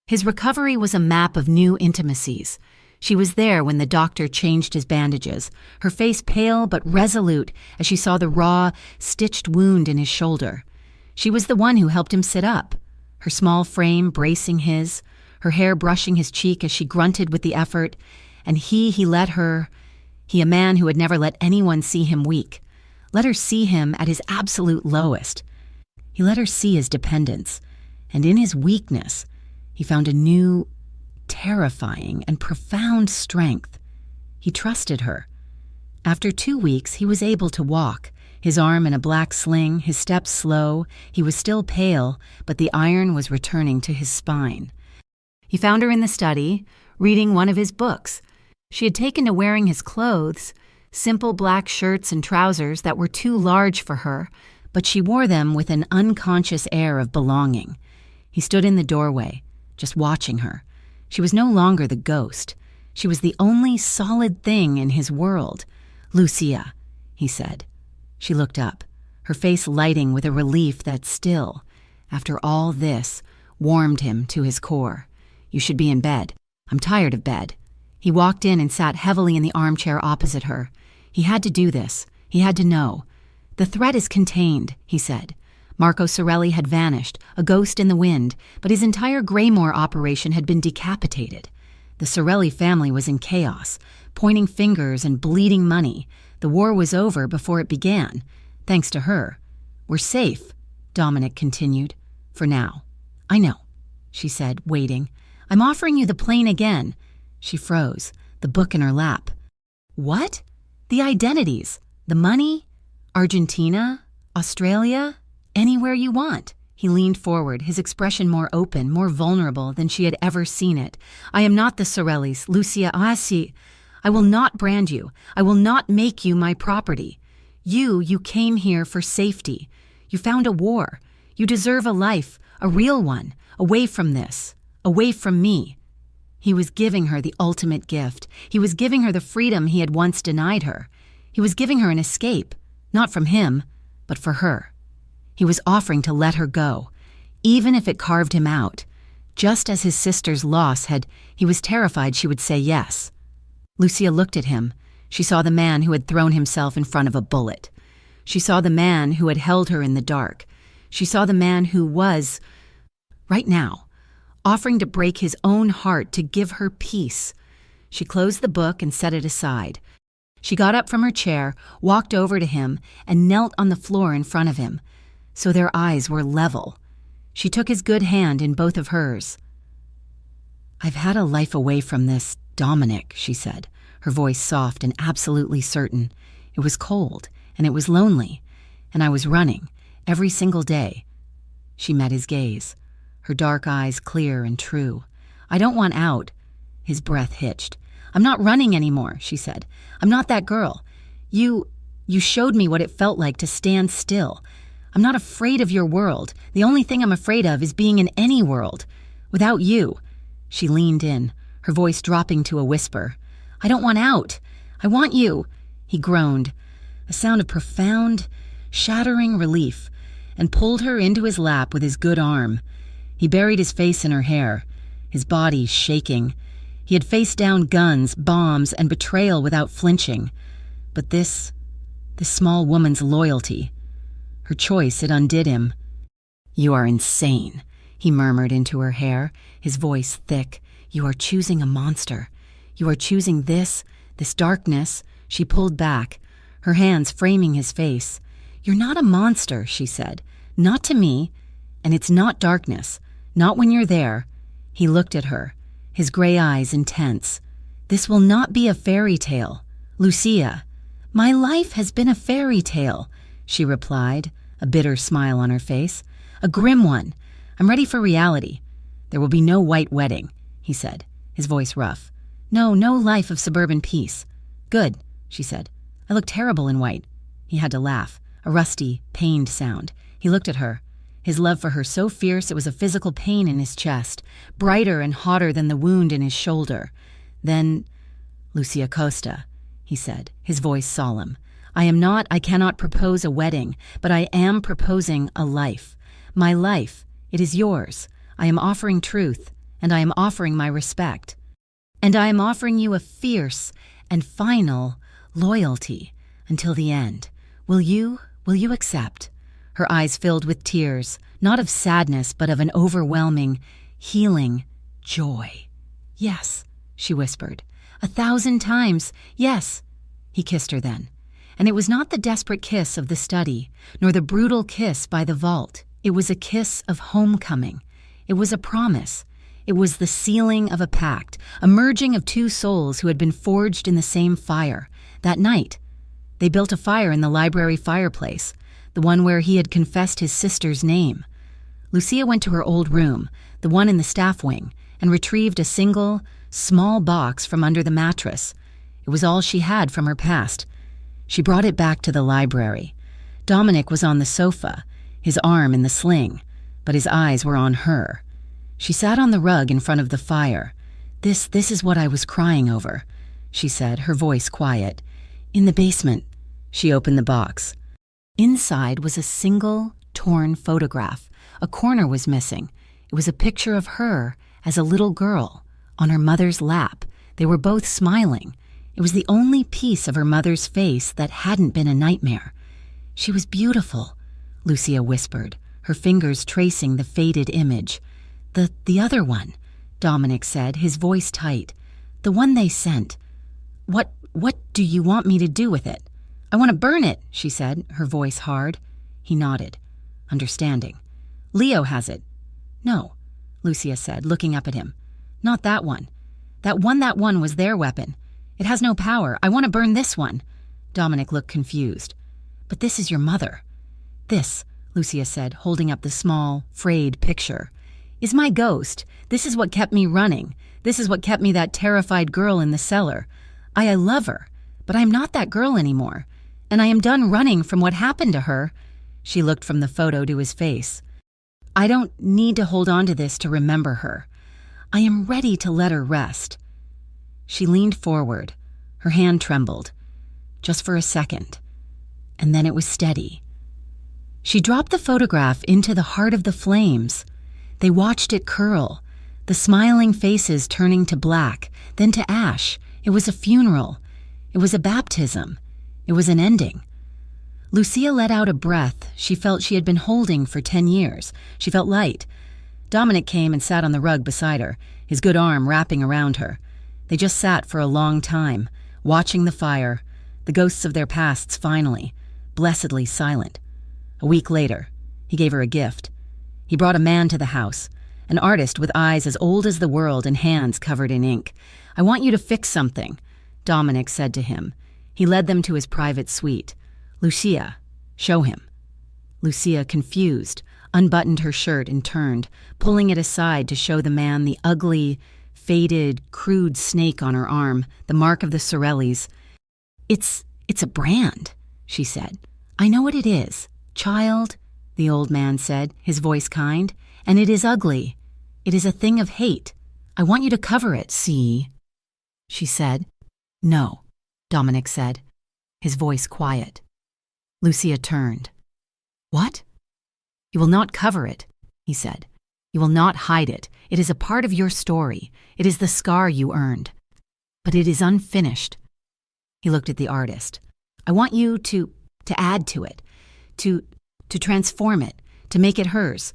His recovery was a map of new intimacies. She was there when the doctor changed his bandages, her face pale but resolute as she saw the raw, stitched wound in his shoulder. She was the one who helped him sit up, her small frame bracing his, her hair brushing his cheek as she grunted with the effort, and he let her, he, a man who had never let anyone see him weak, let her see him at his absolute lowest. He let her see his dependence, and in his weakness, he found a new, terrifying and profound strength. He trusted her. After 2 weeks, he was able to walk, his arm in a black sling, his steps slow. He was still pale, but the iron was returning to his spine. He found her in the study, reading one of his books. She had taken to wearing his clothes, simple black shirts and trousers that were too large for her, but she wore them with an unconscious air of belonging. He stood in the doorway, just watching her. She was no longer the ghost. She was the only solid thing in his world. "Lucia," he said. She looked up, her face lighting with a relief that still, after all this, warmed him to his core. "You should be in bed. I'm tired of bed." He walked in and sat heavily in the armchair opposite her. He had to do this. He had to know. "The threat is contained," he said. Marco Sorelli had vanished, a ghost in the wind, but his entire Graymore operation had been decapitated. The Sorelli family was in chaos, pointing fingers and bleeding money. The war was over before it began, thanks to her. "We're safe," Dominic continued, "for now." "I know," she said, waiting. "I'm offering you the plane again." She froze, the book in her lap. "What?" "The identities, the money, Argentina, Australia, anywhere you want." He leaned forward, his expression more open, more vulnerable than she had ever seen it. "I am not the Sorellis, Lucia Assi. I will not brand you. I will not make you my property. You came here for safety. You found a war. You deserve a life, a real one, away from this, away from me." He was giving her the ultimate gift. He was giving her the freedom he had once denied her. He was giving her an escape, not from him, but for her. He was offering to let her go, even if it carved him out. Just as his sister's loss had, he was terrified she would say yes. Lucia looked at him. She saw the man who had thrown himself in front of a bullet. She saw the man who had held her in the dark. She saw the man who was, right now, offering to break his own heart to give her peace. She closed the book and set it aside. She got up from her chair, walked over to him, and knelt on the floor in front of him, so their eyes were level. She took his good hand in both of hers. "I've had a life away from this, Dominic," she said, her voice soft and absolutely certain. It was cold, and it was lonely, and I was running, every single day. She met his gaze, her dark eyes clear and true. I don't want out. His breath hitched. I'm not running anymore, she said. I'm not that girl. You showed me what it felt like to stand still. I'm not afraid of your world. The only thing I'm afraid of is being in any world. Without you. She leaned in, her voice dropping to a whisper. I don't want out. I want you. He groaned, a sound of profound, shattering relief, and pulled her into his lap with his good arm. He buried his face in her hair, his body shaking. He had faced down guns, bombs, and betrayal without flinching. But this small woman's loyalty, her choice, it undid him. You are insane, he murmured into her hair, his voice thick. You are choosing a monster. You are choosing this darkness. She pulled back, her hands framing his face. You're not a monster, she said. Not to me. And it's not darkness. Not when you're there. He looked at her, his gray eyes intense. This will not be a fairy tale. Lucia. My life has been a fairy tale, she replied, a bitter smile on her face. A grim one. I'm ready for reality. There will be no white wedding, he said, his voice rough. No life of suburban peace. Good, she said. I look terrible in white. He had to laugh, a rusty, pained sound. He looked at her, his love for her so fierce it was a physical pain in his chest, brighter and hotter than the wound in his shoulder. Then, Lucia Costa, he said, his voice solemn. I cannot propose a wedding, but I am proposing a life. My life, it is yours. I am offering truth, and I am offering my respect. And I am offering you a fierce and final loyalty until the end. Will you accept? Her eyes filled with tears, not of sadness, but of an overwhelming, healing joy. Yes, she whispered. 1,000 times, yes. He kissed her then. And it was not the desperate kiss of the study, nor the brutal kiss by the vault. It was a kiss of homecoming. It was a promise. It was the sealing of a pact, a merging of two souls who had been forged in the same fire. That night, they built a fire in the library fireplace, the one where he had confessed his sister's name. Lucia went to her old room, the one in the staff wing, and retrieved a single, small box from under the mattress. It was all she had from her past. She brought it back to the library. Dominic was on the sofa, his arm in the sling, but his eyes were on her. She sat on the rug in front of the fire. This is what I was crying over, she said, her voice quiet. In the basement. She opened the box. Inside was a single, torn photograph. A corner was missing. It was a picture of her as a little girl, on her mother's lap. They were both smiling. It was the only piece of her mother's face that hadn't been a nightmare. She was beautiful, Lucia whispered, her fingers tracing the faded image. The other one, Dominic said, his voice tight. The one they sent. What do you want me to do with it? I want to burn it, she said, her voice hard. He nodded, understanding. Leo has it. No, Lucia said, looking up at him. Not that one. That one was their weapon. It has no power. I want to burn this one. Dominic looked confused. But this is your mother. This, Lucia said, holding up the small, frayed picture, is my ghost. This is what kept me running. This is what kept me that terrified girl in the cellar. I love her, but I'm not that girl anymore. And I am done running from what happened to her. She looked from the photo to his face. I don't need to hold on to this to remember her. I am ready to let her rest. She leaned forward. Her hand trembled. Just for a second. And then it was steady. She dropped the photograph into the heart of the flames. They watched it curl, the smiling faces turning to black, then to ash. It was a funeral. It was a baptism. It was an ending. Lucia let out a breath she felt she had been holding for 10 years. She felt light. Dominic came and sat on the rug beside her, his good arm wrapping around her. They just sat for a long time, watching the fire, the ghosts of their pasts finally, blessedly silent. A week later, he gave her a gift. He brought a man to the house, an artist with eyes as old as the world and hands covered in ink. I want you to fix something. Dominic said to him. He led them to his private suite. "Lucia, show him." Lucia, confused, unbuttoned her shirt and turned, pulling it aside to show the man the ugly, faded, crude snake on her arm, the mark of the Sorellis. It's a brand," she said. "I know what it is. Child," the old man said, his voice kind, "and it is ugly. It is a thing of hate. I want you to cover it, see?" She said. "No," Dominic said, his voice quiet. Lucia turned. "What?" "You will not cover it," he said. "You will not hide it. It is a part of your story. It is the scar you earned. But it is unfinished." He looked at the artist. "I want you to add to it, to transform it, to make it hers."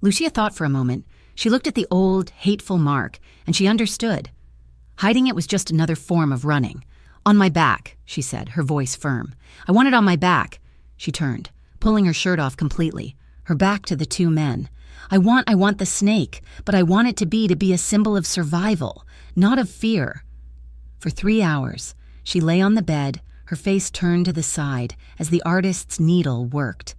Lucia thought for a moment. She looked at the old, hateful mark, and she understood. Hiding it was just another form of running. "On my back," she said, her voice firm. "I want it on my back." She turned, pulling her shirt off completely, her back to the two men. I want the snake, but I want it to be a symbol of survival, not of fear." For 3 hours, she lay on the bed, her face turned to the side, as the artist's needle worked.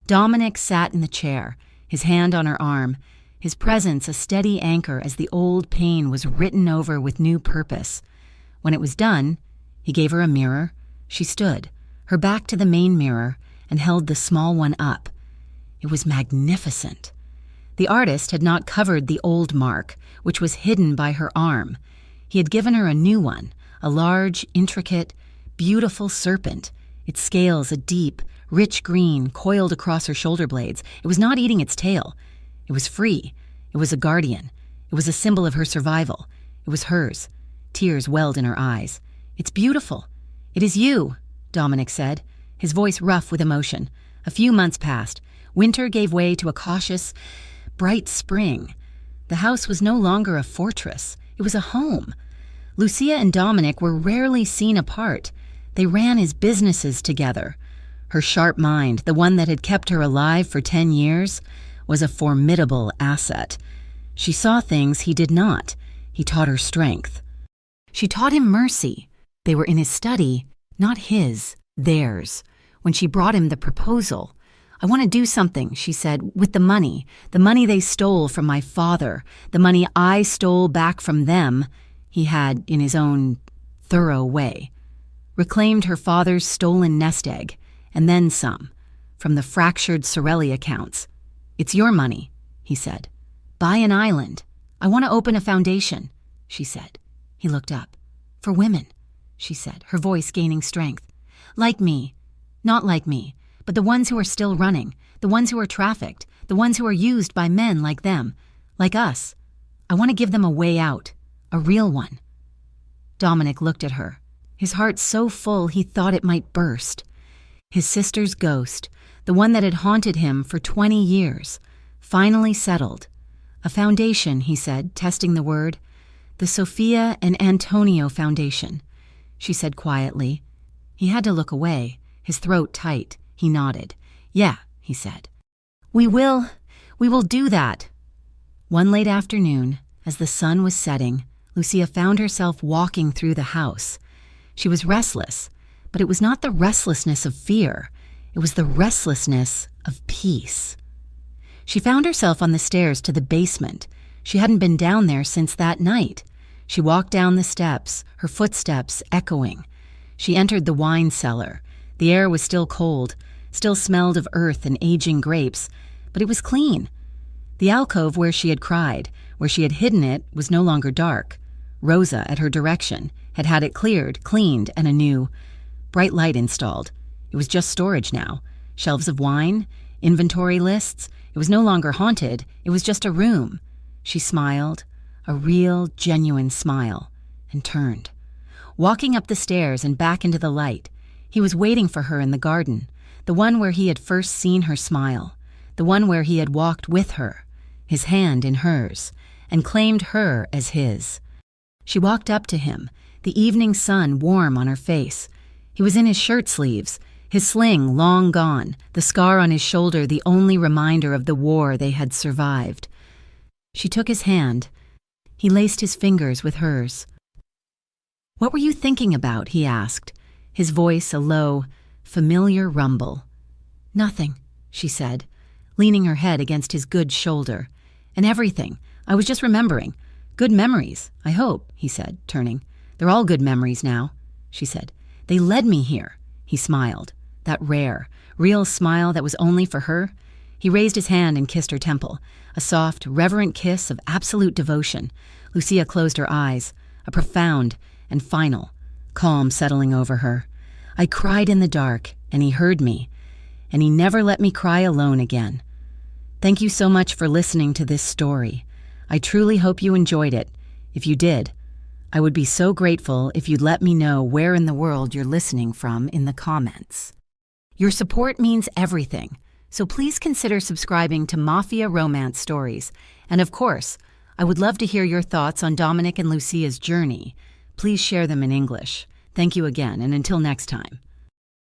Dominic sat in the chair, his hand on her arm, his presence a steady anchor as the old pain was written over with new purpose. When it was done, he gave her a mirror. She stood, her back to the main mirror, and held the small one up. It was magnificent. The artist had not covered the old mark, which was hidden by her arm. He had given her a new one, a large, intricate, beautiful serpent, its scales a deep, rich green coiled across her shoulder blades. It was not eating its tail. It was free. It was a guardian. It was a symbol of her survival. It was hers. Tears welled in her eyes. "It's beautiful. It is you," Dominic said, his voice rough with emotion. A few months passed. Winter gave way to a cautious, bright spring. The house was no longer a fortress. It was a home. Lucia and Dominic were rarely seen apart. They ran his businesses together. Her sharp mind, the one that had kept her alive for 10 years, was a formidable asset. She saw things he did not. He taught her strength. She taught him mercy. They were in his study, not his, theirs. When she brought him the proposal, "I want to do something," she said, "with the money they stole from my father, the money I stole back from them," he had, in his own thorough way, reclaimed her father's stolen nest egg, and then some, from the fractured Sorelli accounts. "It's your money," he said. "Buy an island. I want to open a foundation," she said. He looked up. "For women," she said, her voice gaining strength. "Like me. Not like me, but the ones who are still running, the ones who are trafficked, the ones who are used by men like them, like us. I want to give them a way out, a real one." Dominic looked at her, his heart so full he thought it might burst. His sister's ghost, the one that had haunted him for 20 years, finally settled. "A foundation," he said, testing the word. "The Sophia and Antonio Foundation," she said quietly. He had to look away, his throat tight. He nodded. "Yeah," he said. We will do that." One late afternoon, as the sun was setting, Lucia found herself walking through the house. She was restless, but it was not the restlessness of fear. It was the restlessness of peace. She found herself on the stairs to the basement. She hadn't been down there since that night. She walked down the steps, her footsteps echoing. She entered the wine cellar. The air was still cold, still smelled of earth and aging grapes, but it was clean. The alcove where she had cried, where she had hidden it, was no longer dark. Rosa, at her direction, had had it cleared, cleaned, and a new bright light installed. It was just storage now. Shelves of wine, inventory lists. It was no longer haunted. It was just a room. She smiled, a real, genuine smile, and turned. Walking up the stairs and back into the light, he was waiting for her in the garden, the one where he had first seen her smile, the one where he had walked with her, his hand in hers, and claimed her as his. She walked up to him, the evening sun warm on her face. He was in his shirt sleeves, his sling long gone, the scar on his shoulder the only reminder of the war they had survived. She took his hand. He laced his fingers with hers. "What were you thinking about?" he asked, his voice a low, familiar rumble. "Nothing," she said, leaning her head against his good shoulder. "And everything. I was just remembering. Good memories, I hope," he said, turning. "They're all good memories now," she said. "They led me here." He smiled, that rare, real smile that was only for her. He raised his hand and kissed her temple, a soft, reverent kiss of absolute devotion. Lucia closed her eyes, a profound and final calm settling over her. "I cried in the dark, and he heard me, and he never let me cry alone again. Thank you so much for listening to this story. I truly hope you enjoyed it. If you did, I would be so grateful if you'd let me know where in the world you're listening from in the comments. Your support means everything, so please consider subscribing to Mafia Romance Stories. And of course, I would love to hear your thoughts on Dominic and Lucia's journey. Please share them in English. Thank you again, and until next time.